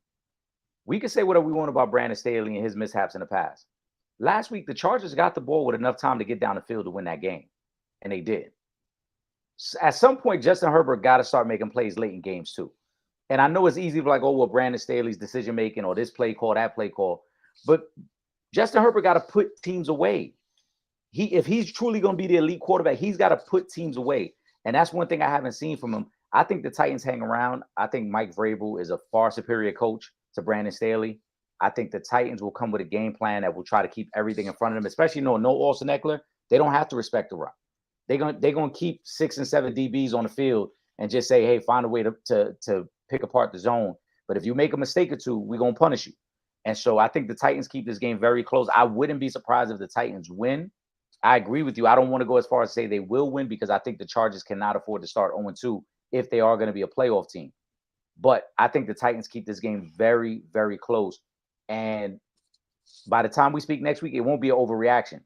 We can say whatever we want about Brandon Staley and his mishaps in the past. Last week, the Chargers got the ball with enough time to get down the field to win that game. And they did. At some point, Justin Herbert got to start making plays late in games too. And I know it's easy to be like, oh, well, Brandon Staley's decision making or this play call, that play call. But Justin Herbert got to put teams away. If he's truly going to be the elite quarterback, he's got to put teams away. And that's one thing I haven't seen from him. I think the Titans hang around. I think Mike Vrabel is a far superior coach to Brandon Staley. I think the Titans will come with a game plan that will try to keep everything in front of them, especially knowing no Austin Eckler. They don't have to respect the run. They're gonna keep 6 and 7 DBs on the field and just say, hey, find a way to pick apart the zone. But if you make a mistake or two, we're gonna punish you. And so I think the Titans keep this game very close. I wouldn't be surprised if the Titans win. I agree with you. I don't want to go as far as say they will win because I think the Chargers cannot afford to start 0-2 if they are going to be a playoff team. But I think the Titans keep this game very, very close. And by the time we speak next week, it won't be an overreaction.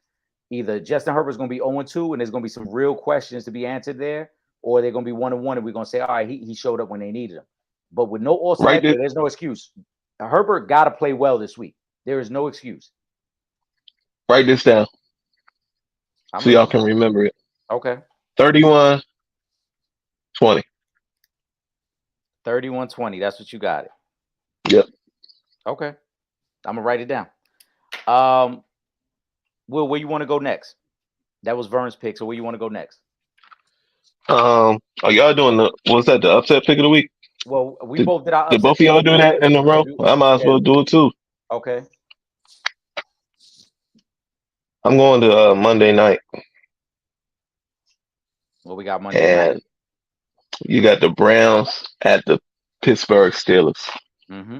Either Justin Herbert's going to be 0-2 and there's going to be some real questions to be answered there, or they're going to be 1-1 and we're going to say, all right, he showed up when they needed him. But with no Austin Eckler, there's no excuse. Herbert got to play well this week. There is no excuse. Write this down so y'all can remember it. Okay. 31-20. 31-20. That's what you got it. Yep. Okay. I'm going to write it down. Will, where you want to go next? That was Vern's pick. So where you want to go next? Are y'all doing the upset pick of the week? Well, we both did our upset. Did both of y'all do that in a row? I might as well do it too. Okay. I'm going to Monday night. Well, we got Monday night. You got the Browns at the Pittsburgh Steelers. Mm-hmm.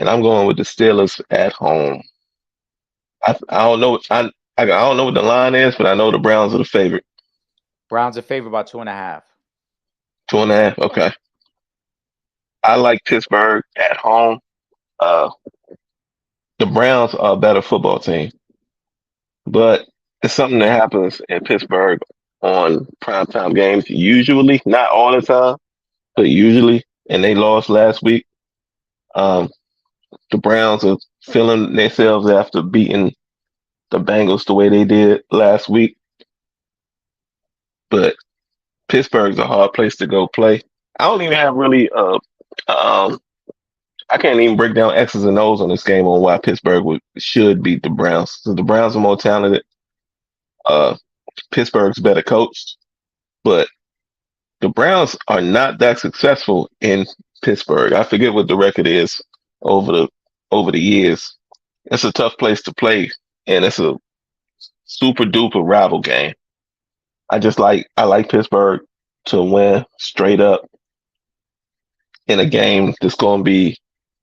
And I'm going with the Steelers at home. I don't know. I don't know what the line is, but I know the Browns are the favorite. Browns are favored by 2.5. 2.5. Okay. I like Pittsburgh at home. The Browns are a better football team, but it's something that happens in Pittsburgh on primetime games. Usually, not all the time, but usually. And they lost last week. The Browns are feeling themselves after beating the Bengals the way they did last week. But Pittsburgh's a hard place to go play. I don't even have really I can't even break down X's and O's on this game on why Pittsburgh should beat the Browns. So the Browns are more talented. Pittsburgh's better coached, but the Browns are not that successful in Pittsburgh. I forget what the record is over the years. It's a tough place to play, and it's a super duper rival game. I like Pittsburgh to win straight up in a game that's going to be,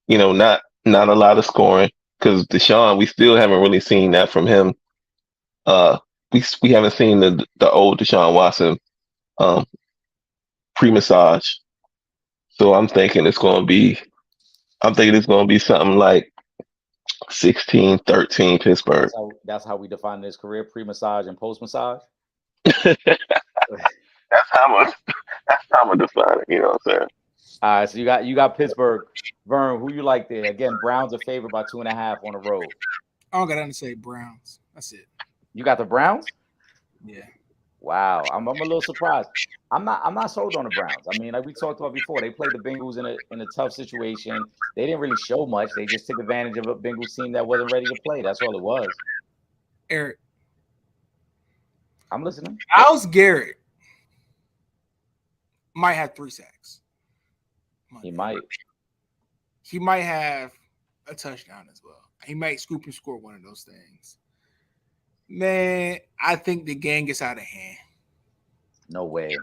not a lot of scoring, because Deshaun, we still haven't really seen that from him. We haven't seen the old Deshaun Watson pre-massage. So I'm thinking it's going to be something like 16-13 Pittsburgh. That's how we define his career, pre-massage and post-massage. That's how I'm gonna define it. You know what I'm saying? All right, so you got Pittsburgh. Vern, who you like there? Again, Browns are favored by 2.5 on the road. I don't got nothing to say. Browns. That's it. You got the Browns? Yeah. Wow, I'm a little surprised. I'm not sold on the Browns. I mean, like we talked about before, they played the Bengals in a tough situation. They didn't really show much. They just took advantage of a Bengals team that wasn't ready to play. That's all it was. Eric, I'm listening. Myles Garrett might have 3 sacks. He might. He might have a touchdown as well. He might scoop and score one of those things. Man, I think the game gets out of hand. No way.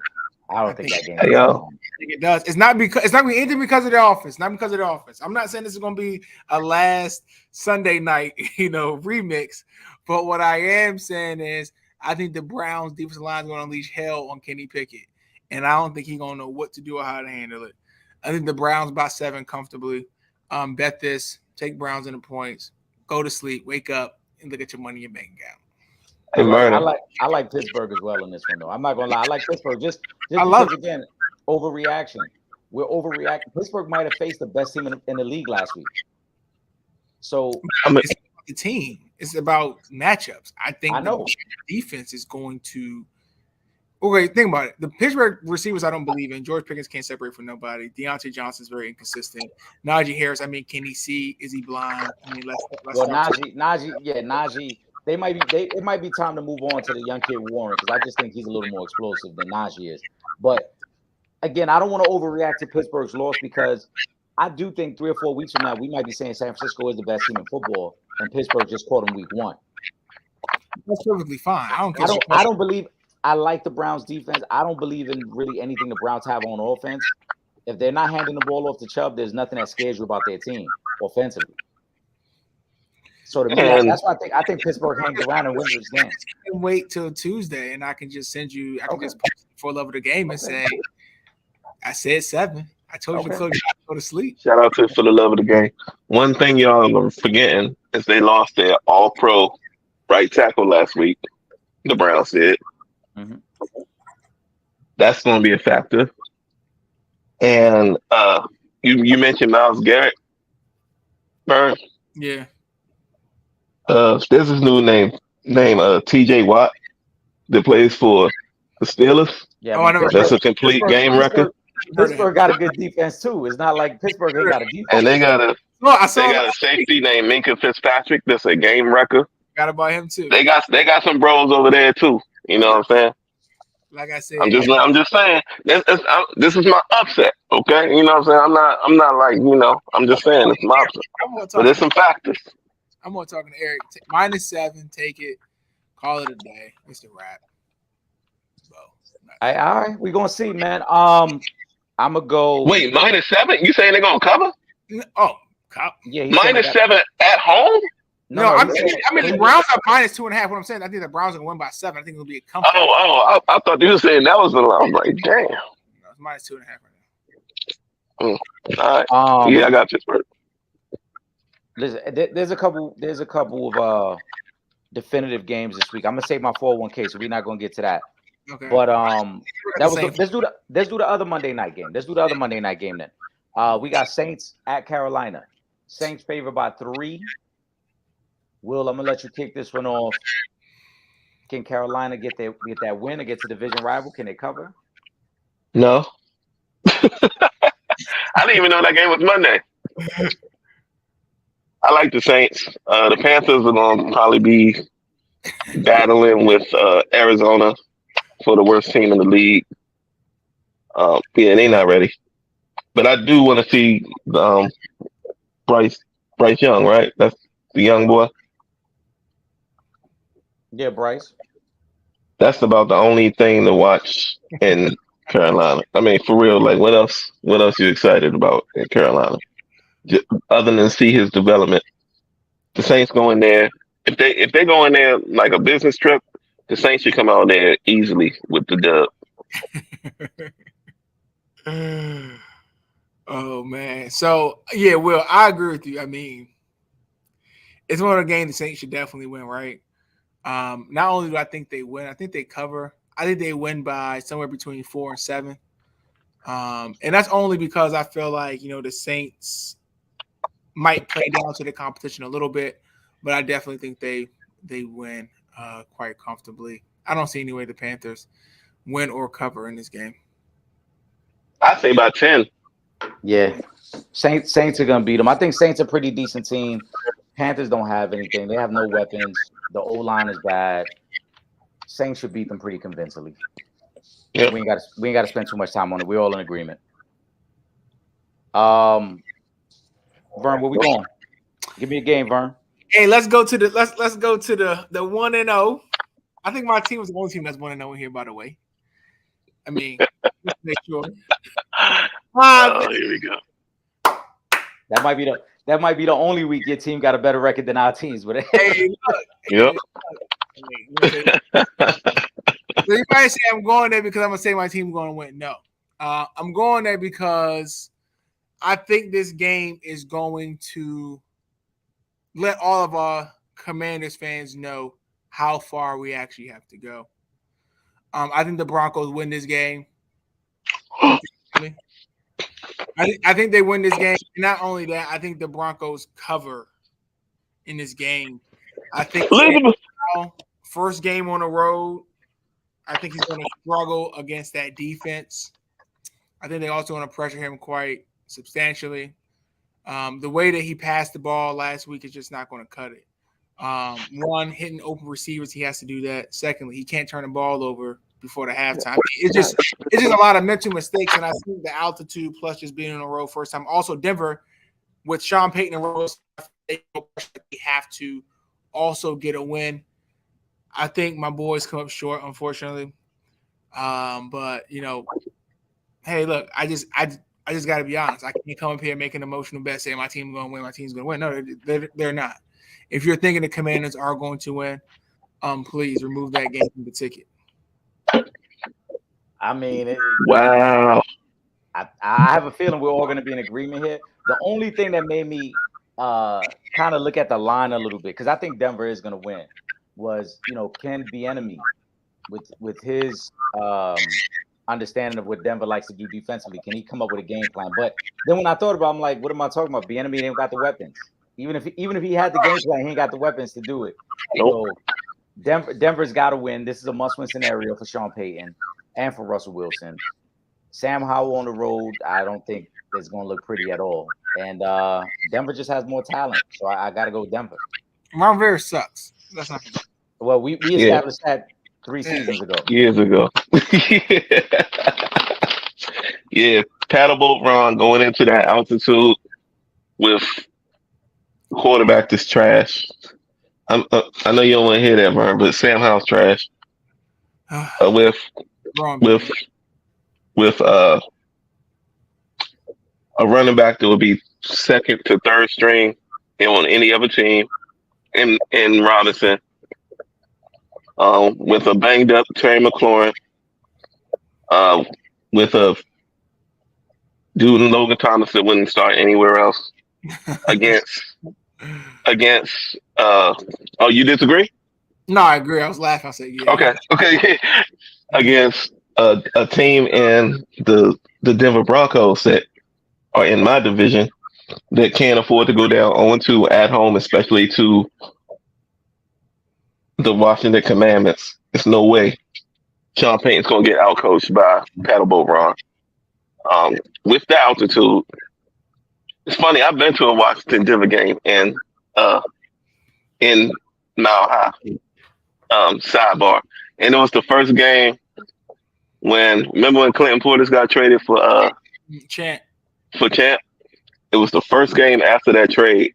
I don't think that game. Hey, I think it does. It's not anything because of the offense. Not because of the offense. I'm not saying this is going to be a last Sunday night, remix. But what I am saying is, I think the Browns defensive line is going to unleash hell on Kenny Pickett, and I don't think he's going to know what to do or how to handle it. I think the Browns by 7 comfortably. Bet this. Take Browns in the points. Go to sleep. Wake up and look at your money in your bank account. Hey, I like Pittsburgh as well in this one, though. I'm not gonna lie. I like Pittsburgh just because, again, overreaction. We're overreacting. Pittsburgh might have faced the best team in the league last week. So it's about the team. It's about matchups. I think the defense is going to. Okay, think about it. The Pittsburgh receivers, I don't believe in. George Pickens can't separate from nobody. Deontay Johnson is very inconsistent. Najee Harris, can he see? Is he blind? Najee. It might be time to move on to the young kid Warren, because I just think he's a little more explosive than Najee is. But again, I don't want to overreact to Pittsburgh's loss because I do think 3 or 4 weeks from now, we might be saying San Francisco is the best team in football, and Pittsburgh just caught them week 1. That's perfectly fine. I don't believe. I like the Browns defense. I don't believe in really anything the Browns have on offense. If they're not handing the ball off to Chubb, there's nothing that scares you about their team offensively. So to me, that's why I think Pittsburgh hangs around and wins this game. Wait till Tuesday, and I can just send you. I can just post the full level of the game and say, "I said 7. I told you to go to sleep." Shout out to for the love of the game. One thing y'all are forgetting is they lost their All-Pro right tackle last week. The Browns did. Mm-hmm. That's going to be a factor. And you mentioned Myles Garrett, Burn. Yeah. There's this new name T.J. Watt that plays for the Steelers. Yeah, that's a complete game record. Pittsburgh got a good defense too. It's not like Pittsburgh ain't got a defense. And they got a safety named Minka Fitzpatrick. That's a game record. Got about him too. They got some bros over there too. You know what I'm saying? Like I said, I'm just saying this is my upset. Okay, you know what I'm saying? I'm not like I'm just saying it's my upset. But there's some factors. I'm more talking to Eric. -7, take it, call it a day. It's a wrap. All right, we're gonna see, man. I'm gonna go. Wait, -7? You saying they're gonna cover? Oh, yeah. -7 at home? No, I mean the Browns are -2.5. What I'm saying, I think the Browns are gonna win by 7. I think it'll be a comfort. I thought you were saying that was the line. I'm like, damn. No, it's -2.5 right now. All right. I got Pittsburgh. There's a couple of definitive games this week. I'm gonna save my 401k, so we're not gonna get to that. Okay. But let's do the other Monday night game. Let's do the other Monday night game then. We got Saints at Carolina. Saints favored by 3. Will, I'm gonna let you kick this one off. Can Carolina get that win against a division rival? Can they cover? No. I didn't even know that game was Monday. I like the Saints. The Panthers are gonna probably be battling with Arizona for the worst team in the league. They're not ready. But I do want to see Bryce Young, right? That's the young boy. Yeah, Bryce. That's about the only thing to watch in Carolina. I mean, for real, like what else you excited about in Carolina? Just, other than see his development. The Saints go in there. If they go in there like a business trip, the Saints should come out there easily with the dub. Oh man. So yeah, Will, I agree with you. I mean, it's one of the games the Saints should definitely win, right? Not only do I think they win, I think they cover. I think they win by somewhere between 4 and 7. And that's only because I feel like, the Saints might play down to the competition a little bit, but I definitely think they win quite comfortably. I don't see any way the Panthers win or cover in this game. I say by 10. Yeah. Saints are going to beat them. I think Saints are a pretty decent team. Panthers don't have anything. They have no weapons. The O-line is bad. Saints should beat them pretty convincingly. Yep. We ain't got to spend too much time on it. We're all in agreement. Vern, where we going? Give me a game, Vern. Hey, let's go to the 1-0. I think my team was the only team that's 1-0 in here, by the way. I mean, just make sure. Here we go. That might be the only week your team got a better record than our teams. But hey, look. Yep. So you might say I'm going there because I'm gonna say my team's going to win. No, I'm going there because I think this game is going to let all of our Commanders fans know how far we actually have to go. I think the Broncos win this game. I think they win this game. Not only that, I think the Broncos cover in this game. I think first game on the road, I think he's going to struggle against that defense. I think they also want to pressure him quite substantially. The way that he passed the ball last week is just not going to cut it. One, hitting open receivers, he has to do that. Secondly, he can't turn the ball over before the halftime. I mean, it's just a lot of mental mistakes, and I think the altitude plus just being on the road first time. Also, Denver with Sean Payton and Rose, they have to also get a win. I think my boys come up short, unfortunately. But hey, look, I just got to be honest. I can't come up here and make an emotional bet saying my team's going to win, my team's going to win. No, they're not. If you're thinking the Commanders are going to win, please remove that game from the ticket. I mean, wow. I have a feeling we're all going to be in agreement here. The only thing that made me kind of look at the line a little bit, because I think Denver is going to win, was can Bieniemy with his understanding of what Denver likes to do defensively, can he come up with a game plan? But then when I thought about it, I'm like, what am I talking about? Bieniemy ain't got the weapons. Even if he had the game plan, he ain't got the weapons to do it. Nope. So Denver's got to win. This is a must-win scenario for Sean Payton and for Russell Wilson. Sam Howell on the road, I don't think it's going to look pretty at all. And Denver just has more talent, so I got to go with Denver. Ron Rivera sucks. That's not. Well, we established that 3 seasons ago. Years ago. Yeah, paddle boat Ron going into that altitude with quarterback that's trash. I know you don't want to hear that, Ron, but Sam Howell's trash. With a running back that would be second to third string on any other team in Robinson. With a banged up Terry McLaurin, with a dude in Logan Thomas that wouldn't start anywhere else against oh, you disagree? No, I agree. I was laughing. I said, yeah. Okay. Against a team in the Denver Broncos that are in my division that can't afford to go down 0-2 at home, especially to the Washington Commandments. There's no way Sean Payton's going to get outcoached by Paddleboat Ron. With the altitude, it's funny. I've been to a Washington Denver game in Mile High. Sidebar, and it was the first game remember when Clinton Portis got traded for Champ. It was the first game after that trade,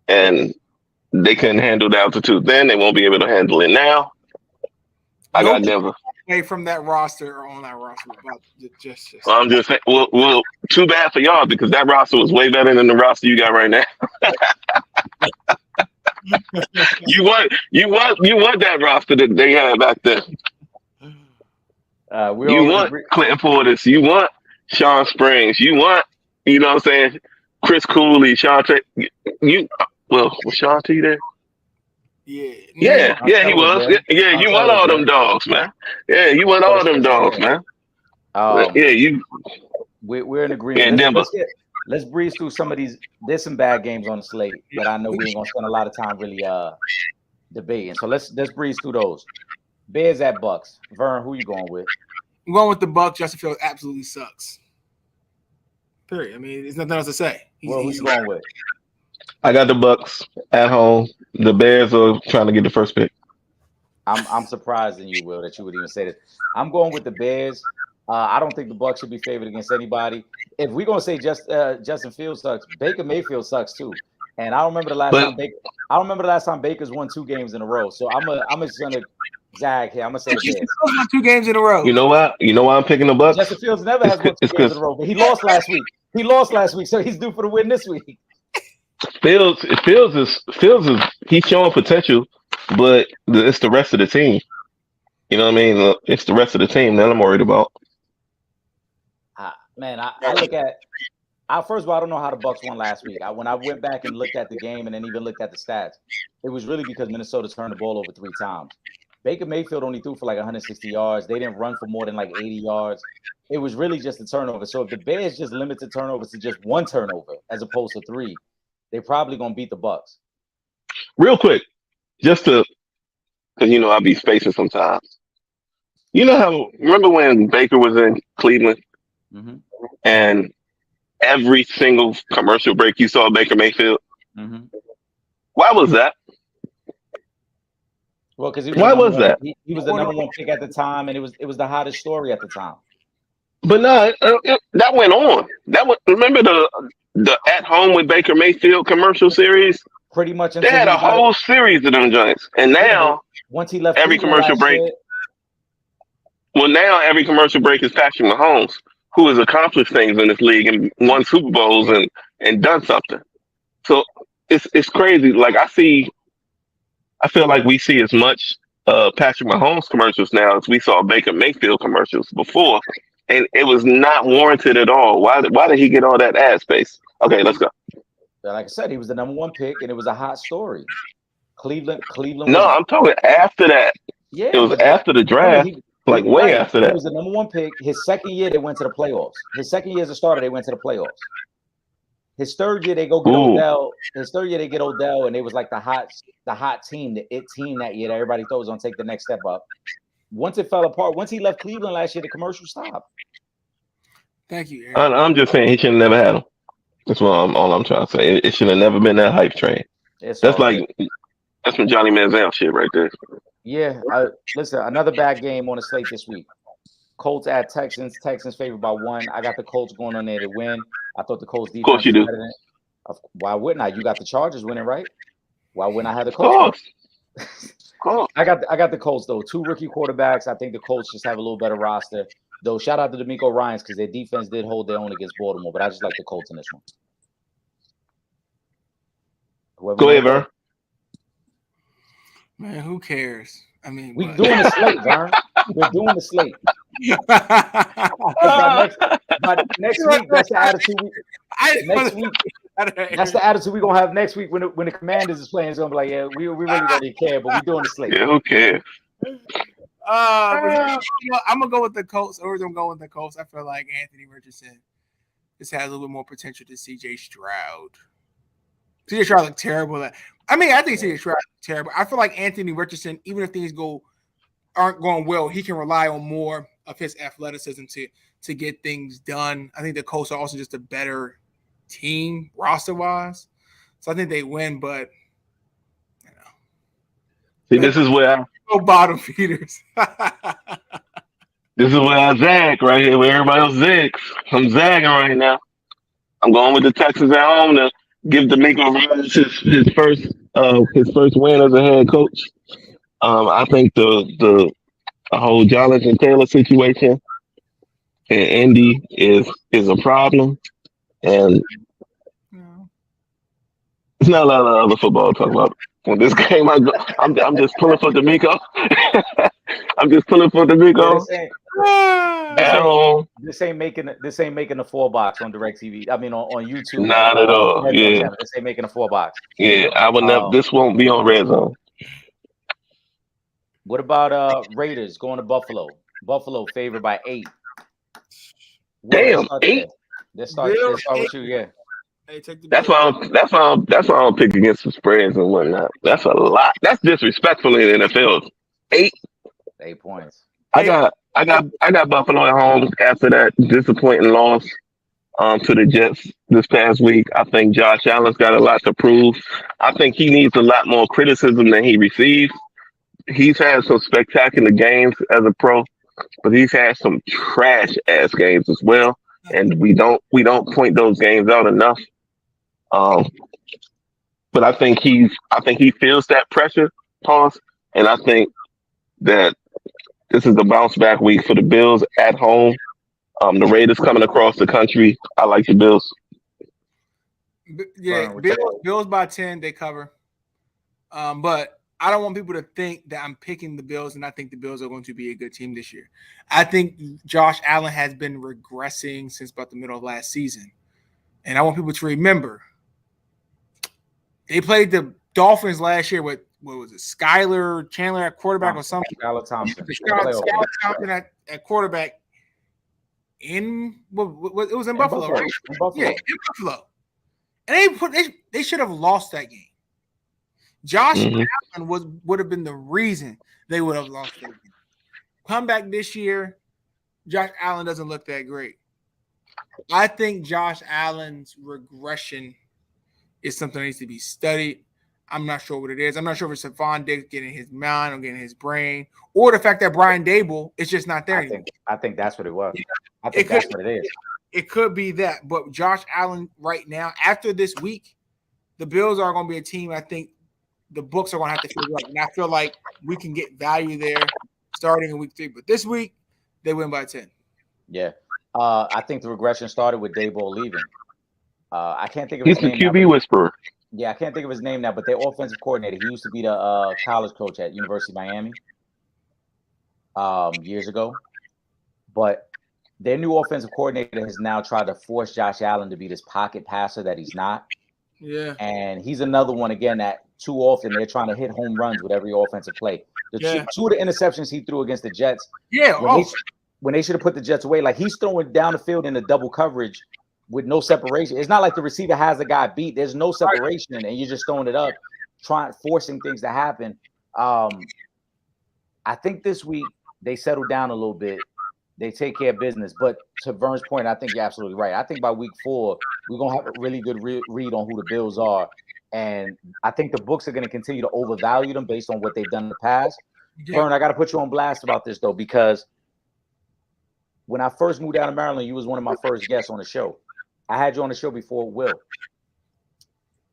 and they couldn't handle the altitude then. They won't be able to handle it now. I got Denver. From that roster or on that roster. Just. I'm just saying. Well, too bad for y'all because that roster was way better than the roster you got right now. You want that roster that they had back then. You want Clinton Portis. You want Sean Springs. You want, what I'm saying, Chris Cooley, Sean T. Was Sean T there? Yeah, he was. Yeah, you want all them dogs, man. Yeah, you want all them dogs, man. We're in agreement. Let's breeze through some of these. There's some bad games on the slate, but I know we ain't gonna spend a lot of time really debating. So let's breeze through those. Bears at Bucks. Vern, who you going with? I'm going with the Bucks. Justin Fields absolutely sucks. Period. I mean, there's nothing else to say. Who you going with? I got the Bucks at home. The Bears are trying to get the first pick. I'm surprised in you, Will, that you would even say this. I'm going with the Bears. I don't think the Bucks should be favored against anybody. If we're gonna say Justin Fields sucks, Baker Mayfield sucks too. And I don't remember the last time Baker's won 2 games in a row. So I'm just gonna zag here. I'm gonna say the Bears. Won 2 games in a row. You know why I'm picking the Bucks? Justin Fields never has won 2 games in a row, but he lost last week. So he's due for the win this week. Fields is he's showing potential, but it's the rest of the team. You know what I mean? It's the rest of the team that I'm worried about. Man, I look at. First of all, I don't know how the Bucks won last week. When I went back and looked at the game and then even looked at the stats, it was really because Minnesota turned the ball over 3 times. Baker Mayfield only threw for like 160 yards. They didn't run for more than like 80 yards. It was really just a turnover. So if the Bears just limit the turnovers to just 1 turnover as opposed to 3, they're probably gonna beat the Bucks. Real quick, just to, because I'll be spacing sometimes. Remember when Baker was in Cleveland, mm-hmm. and every single commercial break you saw Baker Mayfield? Mm-hmm. Why was that? Well, because he was Why was that? He was the number one pick at the time, and it was the hottest story at the time. But no, that went on. Remember the At Home with Baker Mayfield commercial series? Pretty much They had a whole series of them joints, and now once he left every Cleveland commercial break. Well, now every commercial break is Patrick Mahomes, who has accomplished things in this league and won Super Bowls and done something. So it's crazy. Like I feel like we see as much Patrick Mahomes commercials now as we saw Baker Mayfield commercials before, and it was not warranted at all. Why did he get all that ad space? Okay, let's go. Like I said, he was the number one pick, and it was a hot story. Cleveland. No, I'm talking after that. Yeah, it was after the draft. Way after that. He was the number one pick. His second year, they went to the playoffs. His second year as a starter, they went to the playoffs. His third year, they go get Odell. His third year, they get Odell, and it was like the hot team, the it team that year that everybody thought was going to take the next step up. Once it fell apart, once he left Cleveland last year, the commercial stopped. Thank you, Aaron. I'm just saying he should have never had him. That's all I'm trying to say. It should have never been that hype train. That's some Johnny Manziel shit right there. Yeah. Listen, another bad game on the slate this week. Colts at Texans. Texans favored by 1. I got the Colts going on there to win. I thought the Colts defense. Of course you do. Why wouldn't I? You got the Chargers winning, right? Why wouldn't I have the Colts? Of course. I got the Colts though. 2 rookie quarterbacks. I think the Colts just have a little better roster. Though shout out to D'Amico Ryans because their defense did hold their own against Baltimore, but I just like the Colts in this one. Go ahead, Vern. Man, who cares? I mean, we're doing the slate, Vern. We're doing the slate. But next week, that's the attitude. That's the attitude we're gonna have next week when the Commanders is playing. It's gonna be like, yeah, we really don't care, but we're doing the slate. Yeah, who cares? I'm gonna go with the Colts. Or I'm going to go with the Colts. I feel like Anthony Richardson just has a little bit more potential than C.J. Stroud. C.J. Stroud looked terrible. I think C.J. Stroud looked terrible. I feel like Anthony Richardson, even if things aren't going well, he can rely on more of his athleticism to get things done. I think the Colts are also just a better team roster-wise. So I think they win, but see, this is where bottom feeders. This is where I zag right here, where everybody else zags. I'm zagging right now. I'm going with the Texans at home to give D'Amico Ryans his first win as a head coach. I think the whole Jonathan Taylor situation in Indy is a problem, and it's not a lot of other football to talk about. When this game, I'm just pulling for D'Amico. I'm just pulling for D'Amico. This ain't making a 4-box on DirecTV. I mean on YouTube. Not at all. Yeah. This ain't making a 4-box. Yeah, I would never. This won't be on Red Zone. What about Raiders going to Buffalo? Buffalo favored by 8. Damn, 8. Let's start with you, yeah. Hey, that's why I don't pick against the spreads and whatnot. That's a lot. That's disrespectful in the NFL. 8 points. I got Buffalo at home after that disappointing loss to the Jets this past week. I think Josh Allen's got a lot to prove. I think he needs a lot more criticism than he receives. He's had some spectacular games as a pro, but he's had some trash ass games as well. And we don't point those games out enough. But I think he feels that pressure, pause, and I think that this is the bounce back week for the Bills at home. The Raiders coming across the country. I like the Bills. Yeah, Bills by 10, they cover. But I don't want people to think that I'm picking the Bills, and I think the Bills are going to be a good team this year. I think Josh Allen has been regressing since about the middle of last season. And I want people to remember, they played the Dolphins last year with, what was it, Skylar Chandler at quarterback or something? Skylar Thompson. Skylar Thompson at quarterback it was in Buffalo, right? In Buffalo. Yeah, in Buffalo. And they should have lost that game. Josh Allen would have been the reason they would have lost that game. Come back this year, Josh Allen doesn't look that great. I think Josh Allen's regression is something that needs to be studied. I'm not sure what it is. I'm not sure if it's Stephon Diggs getting his mind or getting his brain, or the fact that Brian Dable is just not there anymore. I think that's what it was. I think that's what it is. It could be that, but Josh Allen right now, after this week, the Bills are going to be a team I think the books are going to have to figure out. And I feel like we can get value there starting in week 3. But this week, they win by 10. Yeah. I think the regression started with Daboll leaving. I can't think of his name. He's the QB whisperer. Yeah, I can't think of his name now, but their offensive coordinator, he used to be the college coach at University of Miami years ago. But their new offensive coordinator has now tried to force Josh Allen to be this pocket passer that he's not. Yeah. And he's another one, again, that too often they're trying to hit home runs with every offensive play. Two of the interceptions he threw against the Jets, when they should have put the Jets away, like he's throwing down the field in the double coverage with no separation. It's not like the receiver has the guy beat. There's no separation, and you're just throwing it up, forcing things to happen. I think this week they settle down a little bit. They take care of business. But to Vern's point, I think you're absolutely right. I think by week 4, we're going to have a really good read on who the Bills are. And I think the books are going to continue to overvalue them based on what they've done in the past. Yeah. Vern, I got to put you on blast about this, though, because when I first moved down to Maryland, you was one of my first guests on the show. I had you on the show before Will.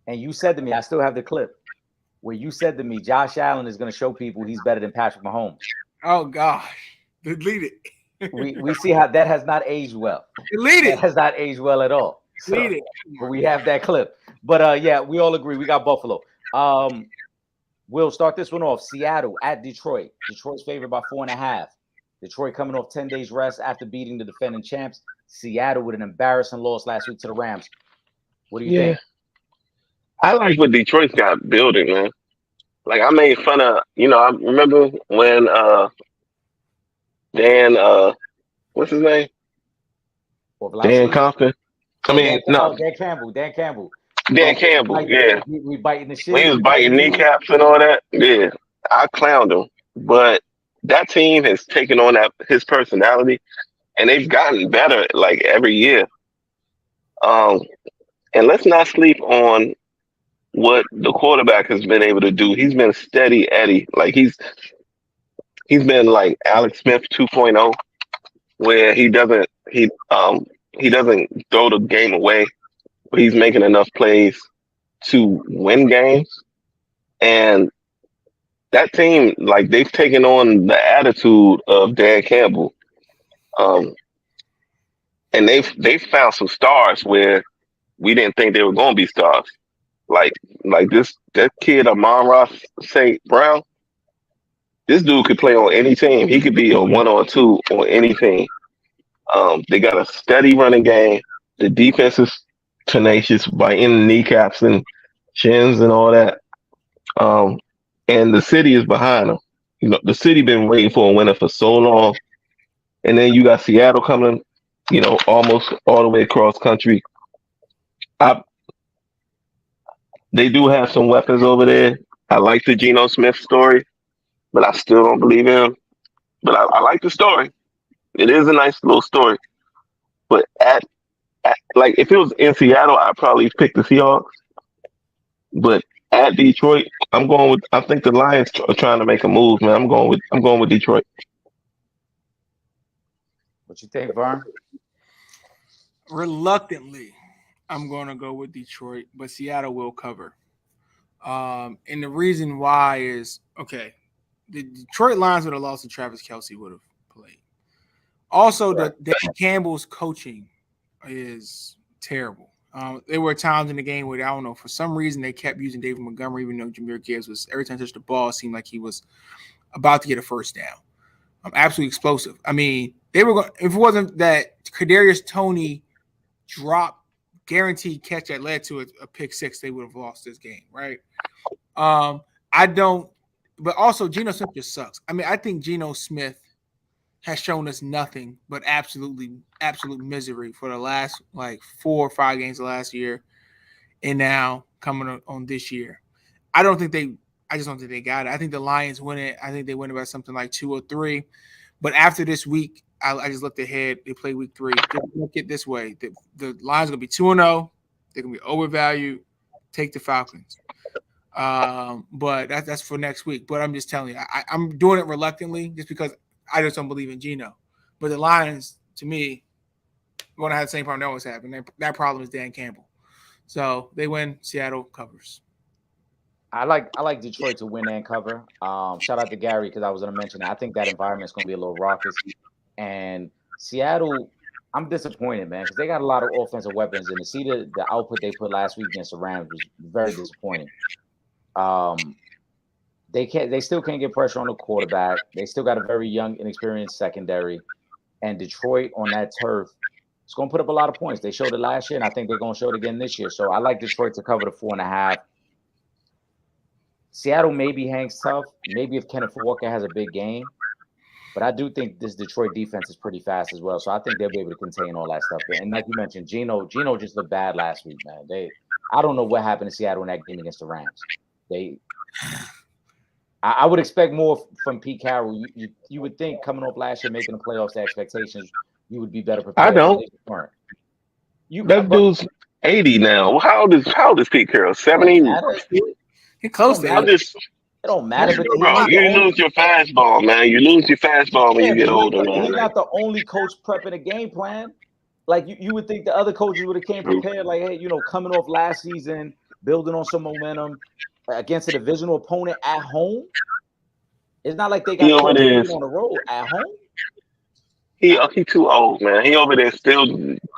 And you said to me, I still have the clip, where you said to me, Josh Allen is going to show people he's better than Patrick Mahomes. Oh, gosh. Delete it. we see how that has not aged well. Delete it. That has not aged well at all. Delete it. But we have that clip. But, yeah, we all agree. We got Buffalo. We'll start this one off. Seattle at Detroit. Detroit's favored by 4.5. Detroit coming off 10 days rest after beating the defending champs. Seattle with an embarrassing loss last week to the Rams. What do you think? I like what Detroit's got building, man. Like, I made fun of, I remember when Dan, what's his name? Dan Compton. Dan Campbell. Dan Campbell, yeah. We biting the shit. When he was biting kneecaps and all that, yeah. I clowned him. But that team has taken on his personality, and they've gotten better like every year. And let's not sleep on what the quarterback has been able to do. He's been steady Eddie. Like he's been like Alex Smith 2.0, where he doesn't throw the game away, but he's making enough plays to win games. And that team, like, they've taken on the attitude of Dan Campbell. And they've found some stars where we didn't think they were going to be stars. Like that kid Amon-Ra St. Brown, this dude could play on any team. He could be a 1 or 2 on any team. They got a steady running game. The defense is tenacious by in kneecaps and shins and all that. And the city is behind them. The city been waiting for a winner for so long. And then you got Seattle coming, almost all the way across country. They do have some weapons over there. I like the Geno Smith story, but I still don't believe him. But I like the story. It is a nice little story. But like if it was in Seattle, I'd probably pick the Seahawks. But at Detroit, I think the Lions are trying to make a move, man. I'm going with Detroit. What you think, Vern? Reluctantly, I'm going to go with Detroit, but Seattle will cover. And the reason why is, the Detroit Lions would have lost to Travis Kelce would have played. Also, Dan Campbell's coaching is terrible. There were times in the game where, I don't know, for some reason they kept using David Montgomery, even though Jahmyr Gibbs was, every time he touched the ball, it seemed like he was about to get a first down. Absolutely explosive. I mean, they were going, if it wasn't that Kadarius Toney dropped guaranteed catch that led to a pick 6, they would have lost this game, right? But also Geno Smith just sucks. I mean, I think Geno Smith has shown us nothing but absolute misery for the last 4 or 5 games of last year, and now coming on this year. I just don't think they got it. I think the Lions win it. I think they win it by something like 2 or 3. But after this week, I just looked ahead. They play week 3. Just look at it this way: the Lions are gonna be 2-0. They're gonna be overvalued. Take the Falcons. But that's for next week. But I'm just telling you, I'm doing it reluctantly just because I just don't believe in Geno. But the Lions, to me, going to have the same problem they always have, and that problem is Dan Campbell. So they win. Seattle covers. I like Detroit to win and cover. Shout out to Gary because I was going to mention that. I think that environment's going to be a little raucous. And Seattle, I'm disappointed, man, because they got a lot of offensive weapons, and to see the output they put last week against the Rams was very disappointing. They still can't get pressure on the quarterback. They still got a very young, inexperienced secondary, and Detroit on that turf is going to put up a lot of points. They showed it last year, and I think they're going to show it again this year. So I like Detroit to cover the 4.5. Seattle maybe hangs tough. Maybe if Kenneth Walker has a big game. But I do think this Detroit defense is pretty fast as well. So I think they'll be able to contain all that stuff. And like you mentioned, Geno just looked bad last week, man. I don't know what happened to Seattle in that game against the Rams. I would expect more from Pete Carroll. You would think coming off last year, making the playoffs, the expectations, you would be better prepared. I don't. That dude's 80 now. How old is Pete Carroll? 70? He's close to it. It don't matter. But you lose your fastball, man. You lose your fastball when you get older, man. He's not the only coach prepping a game plan. Like you would think the other coaches would have came prepared. Like, hey, coming off last season, building on some momentum against a divisional opponent at home. It's not like they got on the road at home. He too old, man. He over there still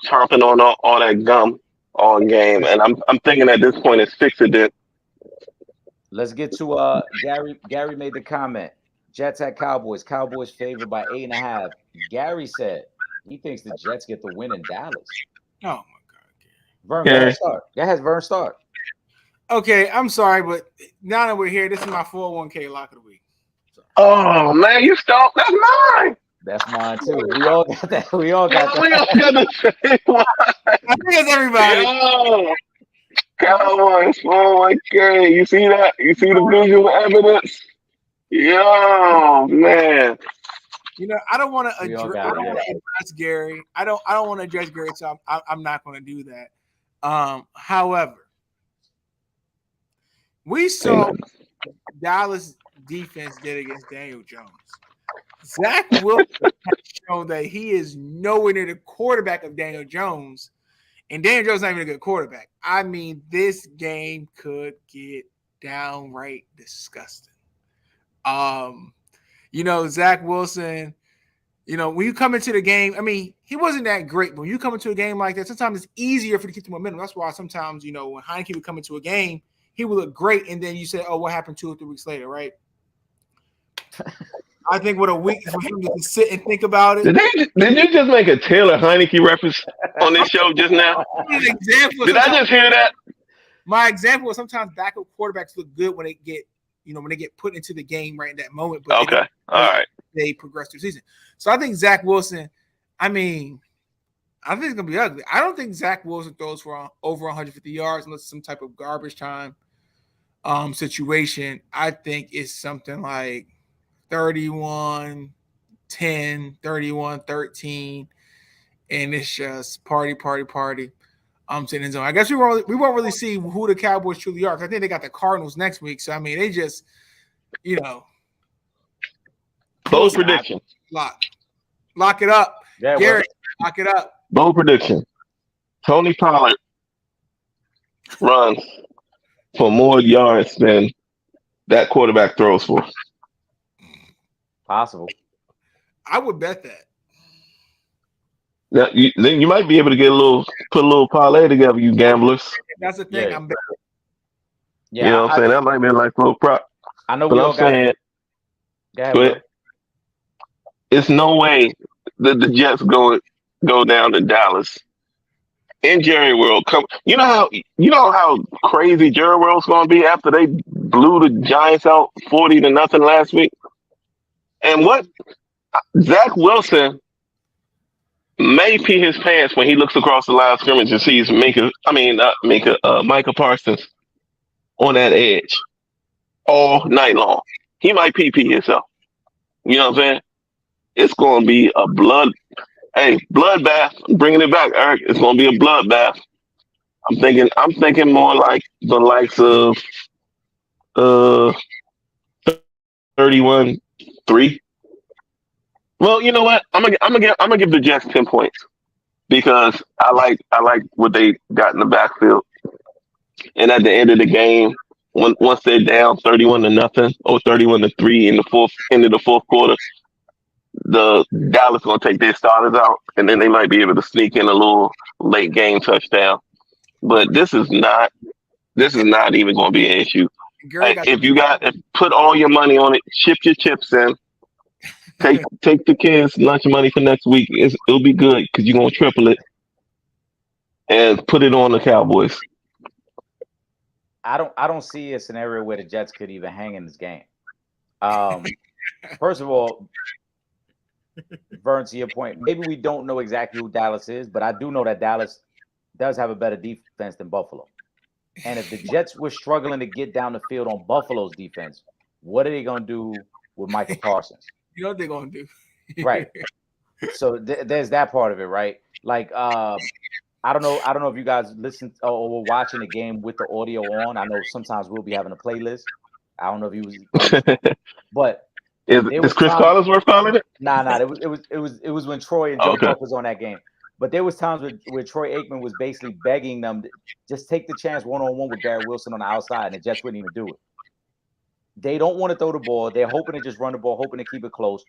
chomping on all that gum all game, and I'm thinking at this point it's fixed it. Let's get to Gary. Gary made the comment. Jets at Cowboys. Cowboys favored by 8.5. Gary said he thinks the Jets get the win in Dallas. Oh my God, Vern, go ahead, start. Go ahead, Vern, start. Okay, I'm sorry, but now that we're here, this is my 401k lock of the week. Oh man, you stopped. That's mine. That's mine too. We all got that. We all got that. We all got the same one. I think it's everybody. Yo, Cowboys, 401k. You see that? You see the visual evidence? Yo, man. I don't want to address Gary. I don't want to address Gary, so I'm not going to do that. However, we saw Dallas defense did against Daniel Jones. Zach Wilson has shown that he is nowhere near the quarterback of Daniel Jones, and Daniel Jones is not even a good quarterback. I mean, this game could get downright disgusting. Zach Wilson, when you come into the game, I mean, he wasn't that great. But when you come into a game like that, sometimes it's easier for you to keep the momentum. That's why sometimes, when Heineke would come into a game, he would look great, and then you say, oh, what happened 2 or 3 weeks later, right? I think what a week for him to sit and think about it. Did you just make a Taylor Heineke reference on this show just now? Did I just hear that? My example is sometimes backup quarterbacks look good when they get, when they get put into the game right in that moment. But okay, all right. They progress through the season. So I think Zach Wilson, I think it's gonna be ugly. I don't think Zach Wilson throws for over 150 yards unless it's some type of garbage time situation. I think it's something like 31-10, 31-13, and it's just party. Sitting in zone. I guess we won't really see who the Cowboys truly are. I think they got the Cardinals next week. So I mean, they just, bold prediction. Lock it up. Yeah, Garrett, lock it up. Bold prediction. Tony Pollard runs for more yards than that quarterback throws for. Possible. I would bet that. Now, then you might be able to put a little parlay together, you gamblers. That's the thing. I'm betting. Yeah, you know what I'm saying? That might be like a little prop. I know we all got it. But it's no way that the Jets go down to Dallas in Jerry World. You know how crazy Jerry World's going to be after they blew the Giants out 40-0 last week. And what Zach Wilson may pee his pants when he looks across the line of scrimmage and sees Micah Parsons on that edge all night long. He might pee himself. You know what I'm saying? It's going to be a bloodbath. I'm bringing it back, Eric. It's going to be a bloodbath. I'm thinking more like the likes of Uh, 31-3. Well, you know what? I'm gonna give the Jets 10 points because I like what they got in the backfield. And at the end of the game, once they're down 31-0 or 31-3 in the fourth end of the fourth quarter, the Dallas gonna take their starters out, and then they might be able to sneak in a little late game touchdown. But this is not even gonna be an issue. Gary got If put all your money on it, chip your chips in, take the kids lunch money for next week. It'll be good because you're gonna triple it and put it on the Cowboys. I don't see a scenario where the Jets could even hang in this game. First of all, Vern, to your point, maybe we don't know exactly who Dallas is, but I do know that Dallas does have a better defense than Buffalo. And if the Jets were struggling to get down the field on Buffalo's defense, what are they going to do with Michael Parsons? You know what they're going to do. Right. So there's that part of it, right? Like, I don't know if you guys listened or were watching the game with the audio on. I know sometimes we'll be having a playlist. I don't know if you was but is Chris Collinsworth calling it? Nah. It was when Troy and Joe Buck was on that game. But there was times where Troy Aikman was basically begging them to just take the chance one-on-one with Garrett Wilson on the outside, and the Jets wouldn't even do it. They don't want to throw the ball. They're hoping to just run the ball, hoping to keep it close.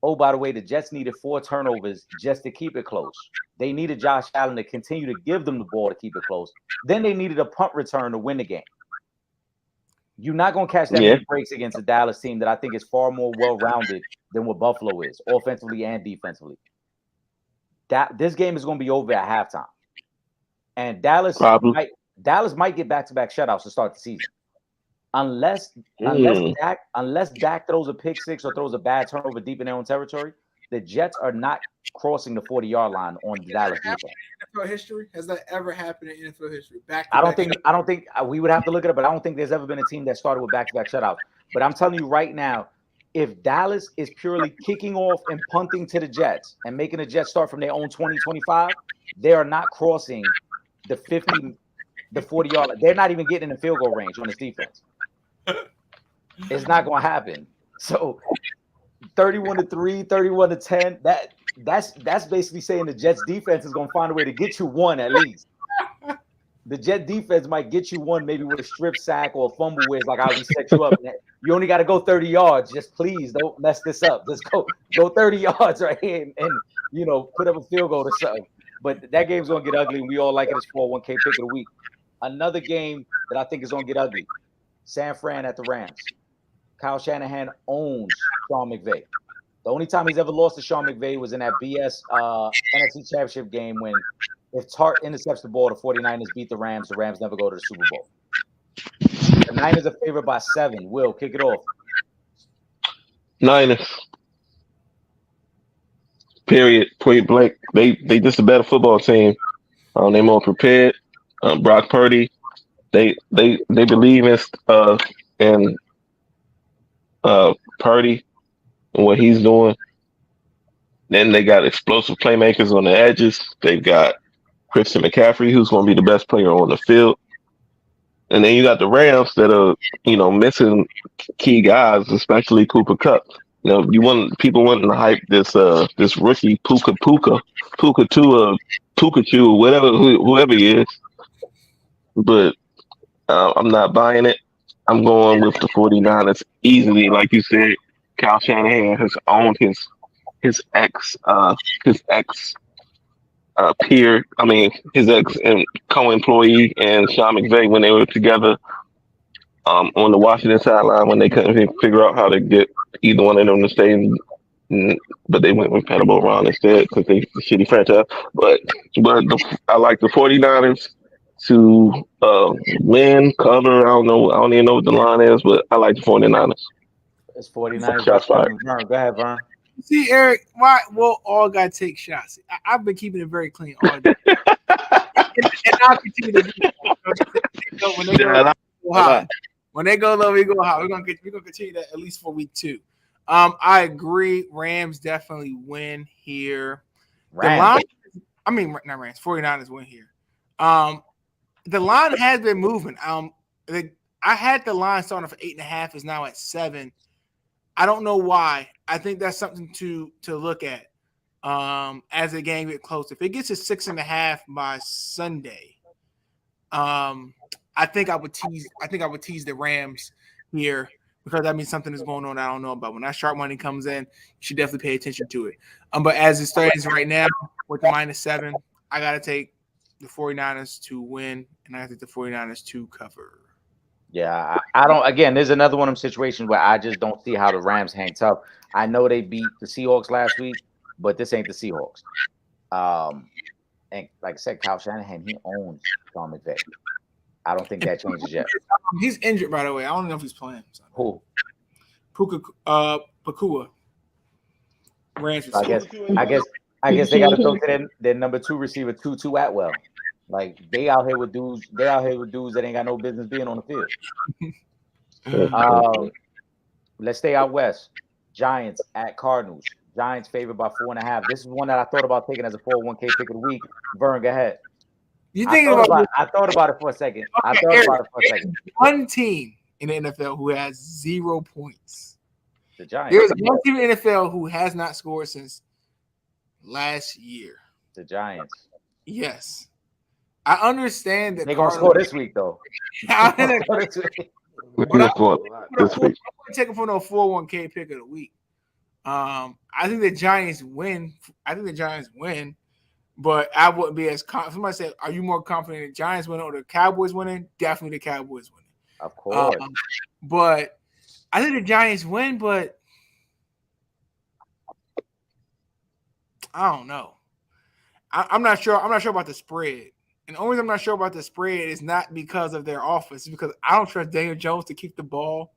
Oh, by the way, the Jets needed 4 turnovers just to keep it close. They needed Josh Allen to continue to give them the ball to keep it close. Then they needed a punt return to win the game. You're not going to catch that many breaks against a Dallas team that I think is far more well-rounded than what Buffalo is, offensively and defensively. This game is going to be over at halftime. And Dallas might get back-to-back shutouts to start the season. Unless Dak throws a pick six or throws a bad turnover deep in their own territory, the Jets are not crossing the 40-yard line on the Dallas defense. NFL history? Has that ever happened in NFL history? I don't think we would have to look at it, but I don't think there's ever been a team that started with back-to-back shutouts. But I'm telling you right now, if Dallas is purely kicking off and punting to the Jets and making the Jets start from their own 20-25, they are not crossing the 40-yard line. They're not even getting in the field goal range on this defense. It's not going to happen. So 31-3, 31-10, that's basically saying the Jets defense is going to find a way to get you one at least. The Jet defense might get you one maybe with a strip sack or a fumble where it's like, we set you up. You only got to go 30 yards. Just please don't mess this up. Just go 30 yards right here and put up a field goal or something. But that game's going to get ugly. We all like it as 401k pick of the week. Another game that I think is going to get ugly. San Fran at the Rams. Kyle Shanahan owns Sean McVay. The only time he's ever lost to Sean McVay was in that BS NFC Championship game when if Tart intercepts the ball, the 49ers beat the Rams never go to the Super Bowl. The Niners are favored by 7. Will, kick it off. Niners. Period. Point blank. They just a better football team. They're more prepared. Brock Purdy. They believe in Purdy and what he's doing. Then they got explosive playmakers on the edges. They've got Christian McCaffrey, who's going to be the best player on the field. And then you got the Rams that are, missing key guys, especially Cooper Kupp. People wanting to hype this rookie Puka Tua, whatever, whoever he is. But I'm not buying it. I'm going with the 49ers easily. Like you said, Kyle Shanahan has owned his ex peer. I mean, his ex and co-employee and Sean McVay when they were together on the Washington sideline when they couldn't figure out how to get either one of them to stay. But they went with Pat O'Brien instead because they the shitty franchise. But I like the 49ers to win, cover. I don't even know what the line is, but I like the 49ers. It's 49ers. Shots fired. Vern, go ahead, Vern. See, Eric, why we'll all got to take shots. I've been keeping it very clean all day. and I'll continue to do that. When they go low, we go high. We're gonna continue that at least for week 2. I agree. Rams definitely win here. Not Rams. 49ers win here. The line has been moving. I I had the line starting off at 8.5. Is now at 7. I don't know why. I think that's something to look at as the game gets close. If it gets to 6.5 by Sunday, I think I would tease the Rams here because that means something is going on I don't know about. When that sharp money comes in, you should definitely pay attention to it. But as it stands right now with the -7, I got to take the 49ers to win, and I got to take the 49ers to cover. Yeah, I don't. Again, there's another one of them situations where I just don't see how the Rams hang tough. I know they beat the Seahawks last week, but this ain't the Seahawks. And like I said, Kyle Shanahan, he owns Sean McVay. I don't think that changes yet. He's injured, by the way. I don't know if he's playing. Who? Pakua. Rams. I guess they got to throw to their number 2 receiver, Tutu Atwell. Like they out here with dudes that ain't got no business being on the field. Let's stay out west. Giants at Cardinals. Giants favored by 4.5. This is one that I thought about taking as a 401k pick of the week. Vern, go ahead. I thought about it for a second. Okay, one team in the NFL who has 0 points. The Giants. There's one team in the NFL who has not scored since last year. The Giants. Yes. I understand that they're going to score this week, though. I'm going to take it for no 401k pick of the week. I think the Giants win. But I wouldn't be as confident. Somebody said, are you more confident in the Giants winning or the Cowboys winning? Definitely the Cowboys winning. Of course. But I think the Giants win, but I don't know. I'm not sure. I'm not sure about the spread. And the only reason I'm not sure about the spread is not because of their offense. It's because I don't trust Daniel Jones to keep the ball.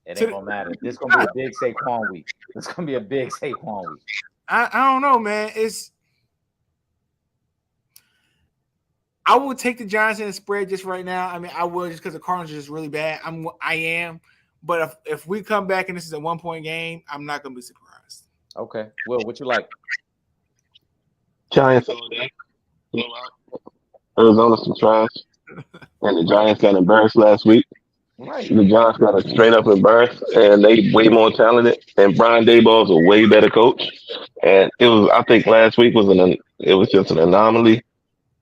It ain't going to matter. This is going to be a big Saquon week. It's going to be a big Saquon week. I don't know, man. I would take the Giants in the spread just right now. I mean, I would just because the Cardinals are just really bad. I am. But if we come back and this is a 1-point game, I'm not going to be surprised. Okay. Will, what you like? Giants all day. Arizona some trash. And the Giants got embarrassed last week. Right. The Giants got a straight up embarrassed, and they way more talented. And Brian Daboll's a way better coach. And I think last week it was just an anomaly.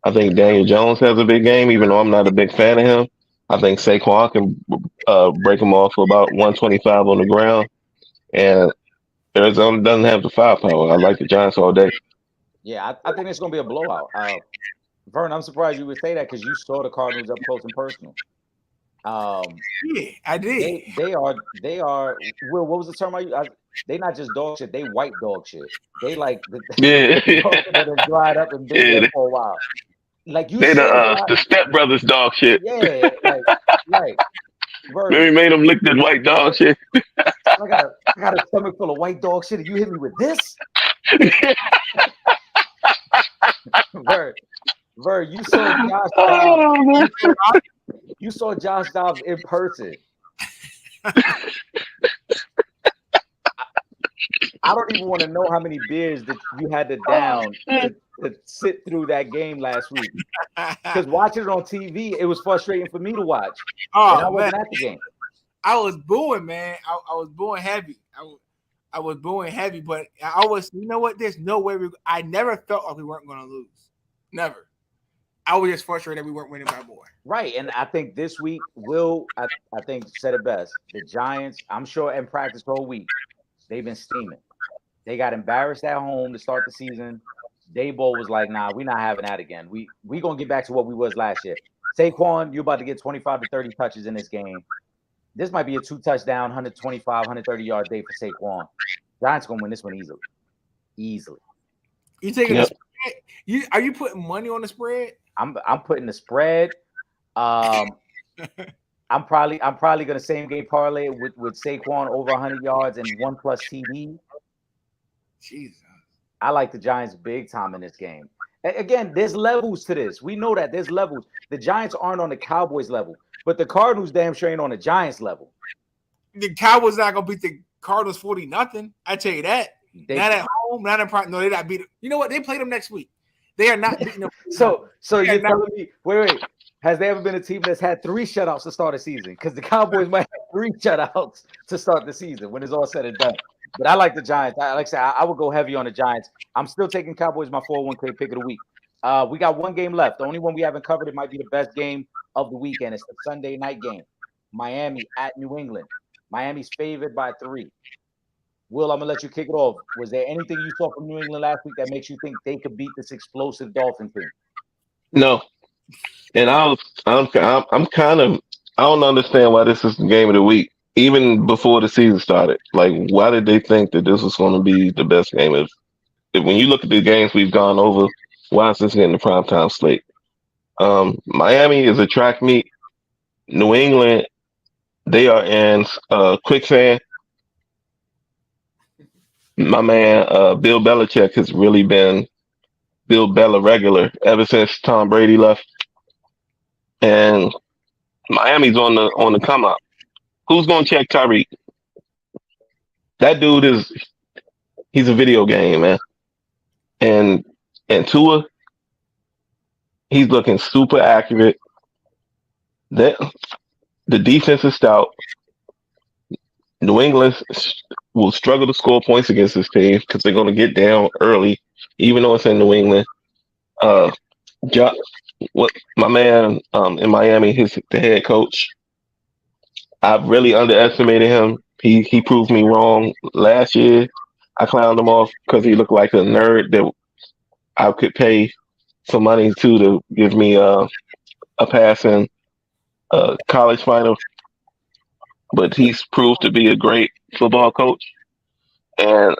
I think Daniel Jones has a big game, even though I'm not a big fan of him. I think Saquon can break him off for about 125 on the ground. And Arizona doesn't have the firepower. I like the Giants all day. Yeah, I think it's going to be a blowout. Vern, I'm surprised you would say that because you saw the Cardinals up close and personal. Yeah, I did. They are. Will, what was the term I used? They not just dog shit. They white dog shit. They like that have dried up and been there for a while. Like you, they the Step Brothers dog shit. Yeah, like. Maybe made them lick that white dog shit. I got a stomach full of white dog shit, and you hit me with this. Vern, you saw Josh Dobbs. You saw Josh Dobbs in person. I don't even want to know how many beers that you had to down to sit through that game last week. Because watching it on TV, it was frustrating for me to watch. Oh, and I wasn't at the game. I was booing, man. I was booing heavy. I was booing heavy, but I was, you know what? There's no way I never felt like we weren't going to lose. Never. I was just frustrated that we weren't winning by more. Right, and I think this week, I think said it best. The Giants, I'm sure in practice the whole week, they've been steaming. They got embarrassed at home to start the season. Daboll was like, nah, we're not having that again. We going to get back to what we was last year. Saquon, you're about to get 25 to 30 touches in this game. This might be a 2-touchdown, 125, 130-yard day for Saquon. Giants going to win this one easily. Easily. You taking the spread? Are you putting money on the spread? I'm putting the spread. I'm probably gonna same game parlay with Saquon over 100 yards and 1+ TD. Jesus, I like the Giants big time in this game. Again, there's levels to this. We know that there's levels. The Giants aren't on the Cowboys level, but the Cardinals damn sure ain't on the Giants level. The Cowboys not gonna beat the Cardinals 40-0. I tell you that. Not at home, not in prime. No, they not beat them. You know what? They play them next week. They are not beating them. So you're telling me? Wait. Has there ever been a team that's had 3 shutouts to start a season? Because the Cowboys might have 3 shutouts to start the season when it's all said and done. But I like the Giants. Like I said, I would go heavy on the Giants. I'm still taking Cowboys my 401k pick of the week. We got 1 game left. The only one we haven't covered. It might be the best game of the weekend. It's the Sunday night game. Miami at New England. Miami's favored by 3. Will, I'm gonna let you kick it off. Was there anything you saw from New England last week that makes you think they could beat this explosive Dolphin team? No, and I'm kind of I don't understand why this is the game of the week. Even before the season started, like why did they think that this was going to be the best game? When you look at the games we've gone over, why is this getting the primetime slate? Miami is a track meet. New England, they are in quicksand. My man, Bill Belichick has really been Bill Bella regular ever since Tom Brady left, and Miami's on the come up. Who's gonna check Tyreek? That dude he's a video game, man. And Tua, he's looking super accurate. That the defense is stout. New England will struggle to score points against this team because they're going to get down early, even though it's in New England. What my man in Miami, the head coach, I've really underestimated him. He proved me wrong last year. I clowned him off because he looked like a nerd that I could pay some money to give me a pass in college final. But he's proved to be a great football coach. And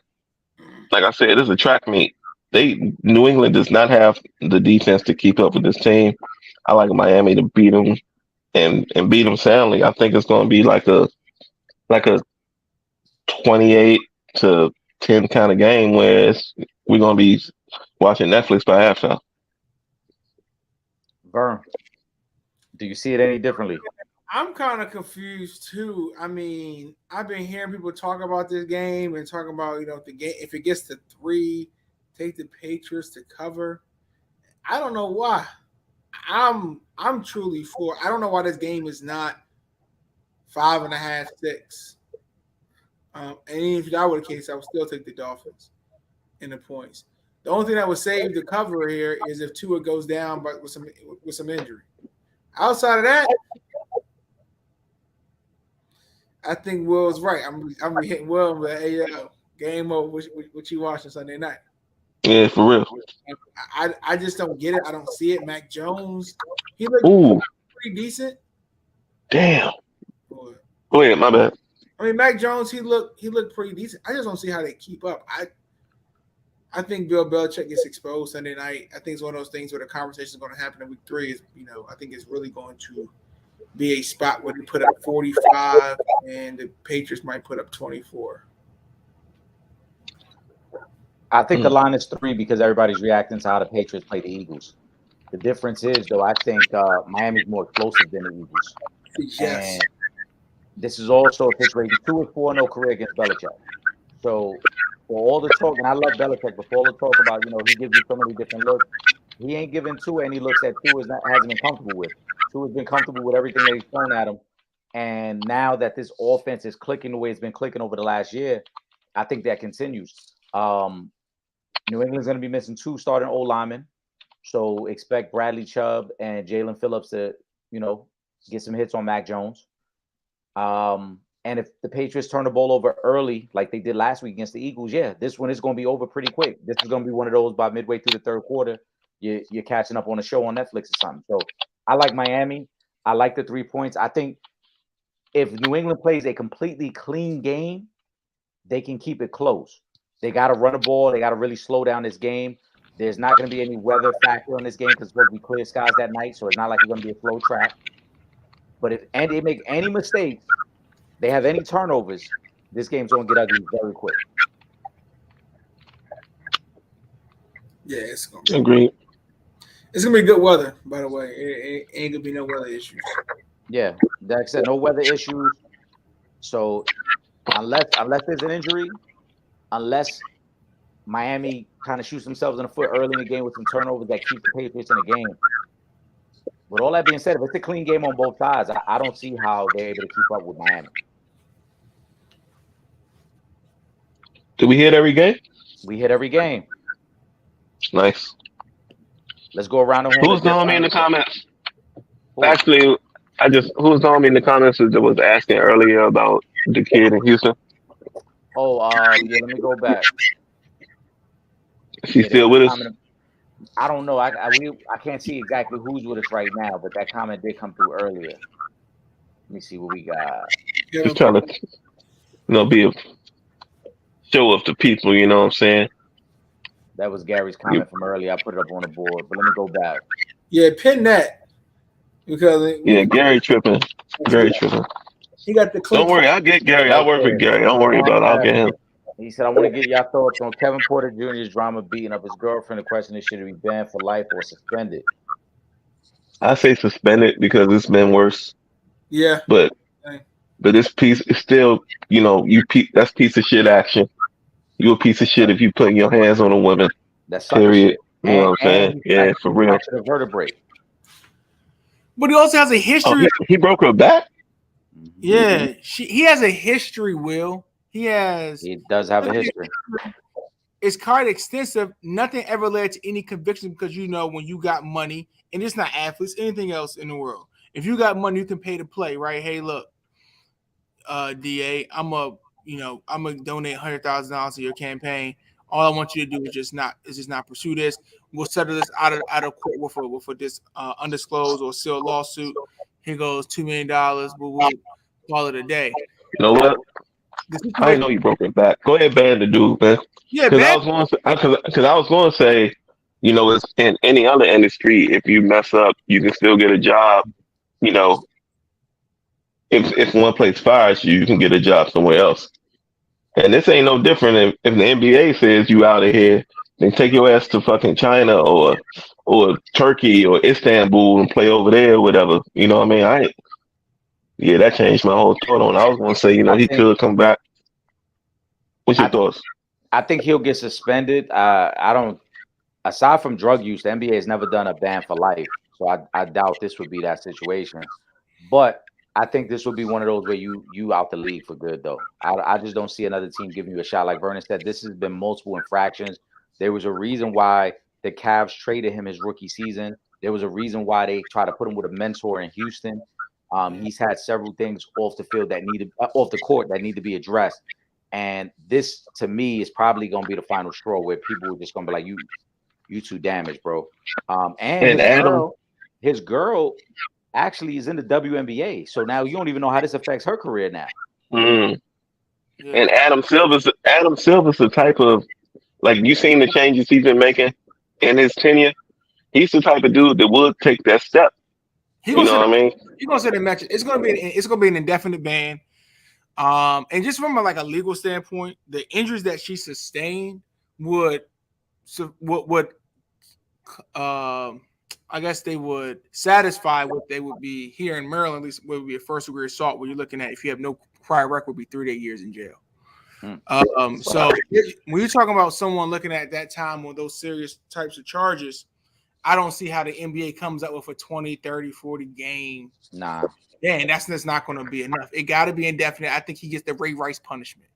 like I said, it's a track meet. New England does not have the defense to keep up with this team. I like Miami to beat them and beat them soundly. I think it's going to be like a 28-10 kind of game where we're going to be watching Netflix by halftime. Vern, do you see it any differently? I'm kind of confused too. I mean, I've been hearing people talk about this game and talking about, if the game, if it gets to 3, take the Patriots to cover. I don't know why. I'm truly for. I don't know why this game is not 5.5, 6. And if that were the case, I would still take the Dolphins in the points. The only thing that would save the cover here is if Tua goes down, but with some injury. Outside of that, I think Will's right. I'm hitting Will, but hey, game over. What you watching Sunday night? Yeah, for real. I just don't get it. I don't see it. Mac Jones, he looked pretty decent. Damn. Go ahead, my bad. I mean, Mac Jones, he looked pretty decent. I just don't see how they keep up. I think Bill Belichick gets exposed Sunday night. I think it's one of those things where the conversation is going to happen in week 3. Is I think it's really going to be a spot where they put up 45 and the Patriots might put up 24. I think the line is 3 because everybody's reacting to how the Patriots play the Eagles. The difference is, though, I think Miami's more explosive than the Eagles. Yes. And this is also a situation. 2 is 4-0 career against Belichick. So for all the talk, and I love Belichick, but for all the talk about, he gives you so many different looks, he ain't giving Tua any looks that Tua hasn't been comfortable with. Tua's been comfortable with everything that he's thrown at him. And now that this offense is clicking the way it's been clicking over the last year, I think that continues. New England's going to be missing 2 starting O linemen. So expect Bradley Chubb and Jalen Phillips to, get some hits on Mac Jones. And if the Patriots turn the ball over early, like they did last week against the Eagles, this one is going to be over pretty quick. This is going to be one of those by midway through the 3rd quarter, you're catching up on a show on Netflix or something. So I like Miami. I like the 3 points. I think if New England plays a completely clean game, they can keep it close. They got to run the ball. They got to really slow down this game. There's not going to be any weather factor on this game because it's supposed to be clear skies that night, so it's not like it's going to be a slow track. But if they make any mistakes, they have any turnovers, this game's going to get ugly very quick. Yeah, it's going to be. It's going to be good weather, by the way. It ain't going to be no weather issues. Yeah, like I said, no weather issues. So unless there's an injury, unless Miami kind of shoots themselves in the foot early in the game with some turnovers that keep the Patriots in the game, With all that being said, if it's a clean game on both sides, I don't see how they're able to keep up with Miami. Do we hit every game? We hit every game. Nice. Let's go around the horn. Who's the homie in the comments? Who? Actually, who's the homie in the comments that was asking earlier about the kid in Houston? Oh, yeah. Let me go back. Is she still with us? I don't know. I can't see exactly who's with us right now, but that comment did come through earlier. Let me see what we got. Just trying to, be a show of the people. You know what I'm saying? That was Gary's comment from earlier. I put it up on the board, but let me go back. Yeah, pin that because Gary tripping. Gary tripping. He got the clean. Don't worry, I'll get Gary. I work with Gary. Don't worry about it. I'll get him. He said, I want to get y'all thoughts on Kevin Porter Jr.'s drama beating up his girlfriend. The question is, should he be banned for life or suspended? I say suspended because it's been worse. Yeah. But this piece is still, that's piece of shit action. You a piece of shit if you putting your hands on a woman. That's period. Shit. You know what I'm saying? Yeah, for real. The vertebrae. But he also has a history. He broke her back? Yeah. He has a history, Will. He does have a history. It's quite extensive. Nothing ever led to any conviction because when you got money, and it's not athletes, anything else in the world. If you got money, you can pay to play, right? Hey, look, DA, I'm gonna donate $100,000 to your campaign. All I want you to do is just not pursue this. We'll settle this out of court with this undisclosed or sealed lawsuit. Here goes $2 million. We'll call it a day. You know what? I didn't know you broke it back. Go ahead, ban the dude, man. Yeah, because I was going to say, it's in any other industry. If you mess up, you can still get a job. If one place fires you, you can get a job somewhere else. And this ain't no different. If the NBA says you out of here, then take your ass to fucking China or Turkey or Istanbul and play over there or whatever. You know what I mean? That changed my whole thought on it. I was going to say, he could come back. What's your thoughts? I think he'll get suspended. Aside from drug use, the NBA has never done a ban for life. So I doubt this would be that situation. But I think this would be one of those where you out the league for good, though. I just don't see another team giving you a shot. Like Vernon said, this has been multiple infractions. There was a reason why the Cavs traded him his rookie season. There was a reason why they tried to put him with a mentor in Houston. He's had several things off the field off the court that need to be addressed. And this, to me, is probably going to be the final straw where people are just going to be like, you too damaged, bro. And his girl actually is in the WNBA. So now you don't even know how this affects her career now. Mm. Yeah. And Adam Silver's the type of, like, you seen the changes he's been making in his tenure. He's the type of dude that would take that step. You know what I mean? He's gonna say the match. It's gonna be an indefinite ban. And just from a legal standpoint, the injuries that she sustained would I guess they would satisfy what they would be here in Maryland. At least would be a first degree assault. Where you're looking at, if you have no prior record, would be 3 to 8 years in jail. So when you're talking about someone looking at that time on those serious types of charges, I don't see how the NBA comes up with a 20, 30, 40 game. Nah. Man, that's not going to be enough. It got to be indefinite. I think he gets the Ray Rice punishment.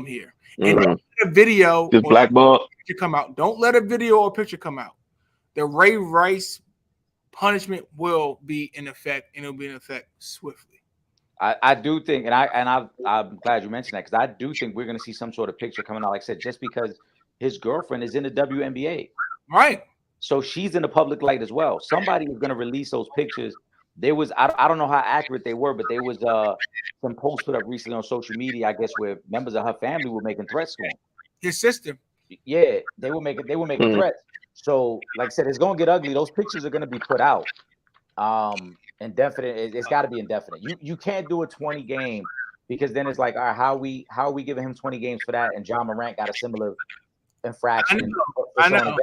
Here. And don't let a video just blackball picture come out. Don't let a video or picture come out. The Ray Rice punishment will be in effect, and it'll be in effect swiftly. I do think, and I'm glad you mentioned that, because I do think we're going to see some sort of picture coming out. Like I said, just because his girlfriend is in the WNBA, right? So she's in the public light as well. Somebody is going to release those pictures. There was, I don't know how accurate they were, but there was some posts put up recently on social media, I guess, where members of her family were making threats to him. His sister. Yeah, they were making threats. So, like I said, it's going to get ugly. Those pictures are going to be put out. Indefinite. It's got to be indefinite. You can't do a 20 game, because then it's like, all right, how are we giving him 20 games for that? And John Morant got a similar infraction. I know.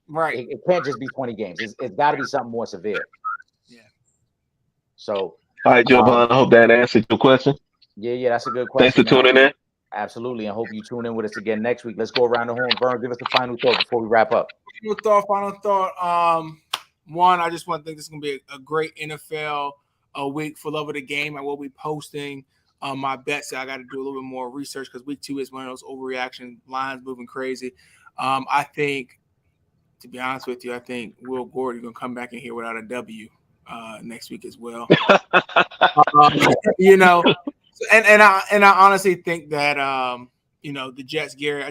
Right. It can't just be 20 games. It's got to be something more severe. Yeah. So, all right, Jovan, I hope that answered your question. Yeah, that's a good question. Thanks for tuning in. Absolutely, and hope you tune in with us again next week. Let's go around the horn. Vern, give us a final thought before we wrap up. Final thought. One, I just want to think this is going to be a great NFL week for love of the game. I will be posting my bets. I got to do a little bit more research because week 2 is one of those overreaction lines moving crazy. I think, to be honest with you, I think Will Gordon going to come back in here without a W next week as well. You know, and I honestly think that the Jets, Gary,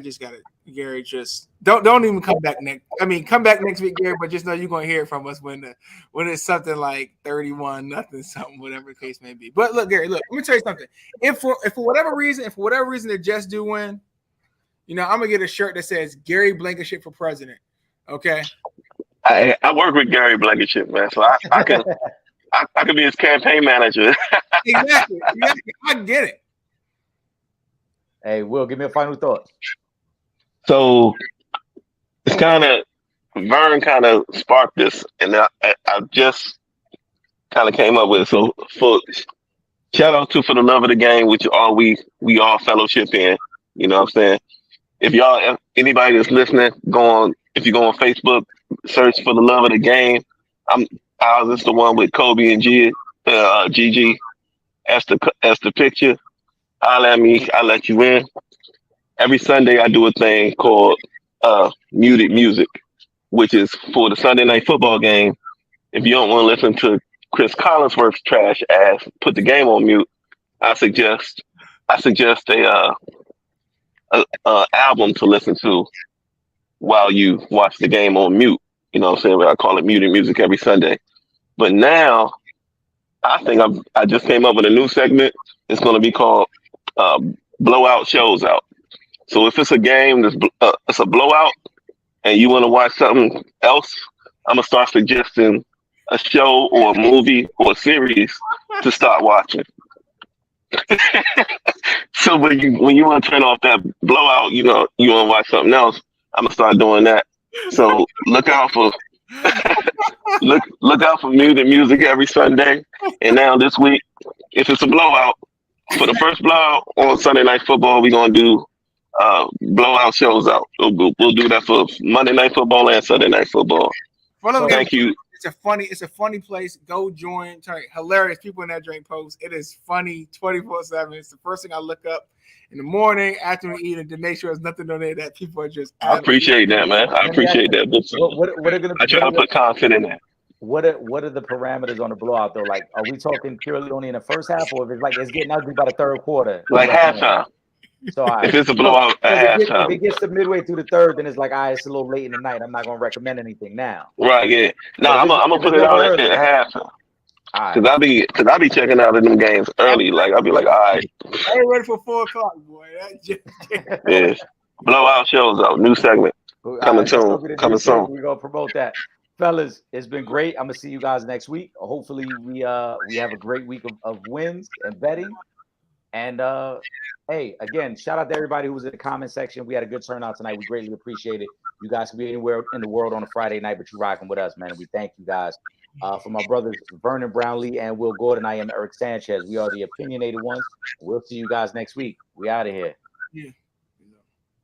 Gary, just don't even come back next. I mean, come back next week, Gary, but just know you're gonna hear from us when it's something like 31-0, something, whatever the case may be. But look, Gary, let me tell you something. If for whatever reason the Jets do win, I'm gonna get a shirt that says Gary Blankenship for president. Okay. I work with Gary Blankenship, man, so I can be his campaign manager. Exactly. I get it. Hey, Will, give me a final thought. So it's Vern kind of sparked this, and I just kind of came up with it. So for shout out to For the Love of the Game, which we all fellowship in. You know what I'm saying? If anybody that's listening, if you go on Facebook, search For the Love of the Game. Ours is the one with Kobe and Gigi as the picture. Holler at me, I'll let you in. Every Sunday I do a thing called Muted Music, which is for the Sunday night football game. If you don't want to listen to Chris Collinsworth's trash ass put the game on mute, I suggest a album to listen to while you watch the game on mute. You know what I'm saying? I call it Muted Music every Sunday. But now I think I just came up with a new segment. It's going to be called Blowout Shows Out. So if it's a game it's a blowout and you want to watch something else, I'm gonna start suggesting a show or a movie or a series to start watching. So when you want to turn off that blowout, you want to watch something else, I'm gonna start doing that. So look out for Muted Music every Sunday. And now this week, if it's a blowout, for the first blowout on Sunday Night Football, we're gonna do blowout shows out. We'll do that for Monday Night Football and Sunday Night Football. So thank you. It's a funny place. Go join. Hilarious people in that drink post. It is funny 24/7. It's the first thing I look up in the morning after we eat, and to make sure there's nothing on there that people are just. I appreciate that, man. I appreciate that. What are gonna I try to put content in there. What are the parameters on the blowout though? Like, are we talking purely only in the first half, or if it's getting ugly by the third quarter? Like halftime. So if it's a blowout at halftime. If it gets to midway through the third, then it's like, it's a little late in the night. I'm not gonna recommend anything now. Right? Yeah. No, I'm gonna put it out at halftime. Cause I be checking out of them games early. Like I'll be like, all right. I ain't ready for 4:00, boy. Yeah. Blowout shows out. New segment coming soon. Coming soon. We're gonna promote that. Fellas, it's been great. I'm gonna see you guys next week. Hopefully we have a great week of wins and betting. And hey, again, shout out to everybody who was in the comment section. We had a good turnout tonight. We greatly appreciate it. You guys can be anywhere in the world on a Friday night, but you're rocking with us, man. And we thank you guys. For my brothers Vernon Brownlee and Will Gordon, I am Eric Sanchez. We are the Opinionated Ones. We'll see you guys next week. We out of here. Yeah.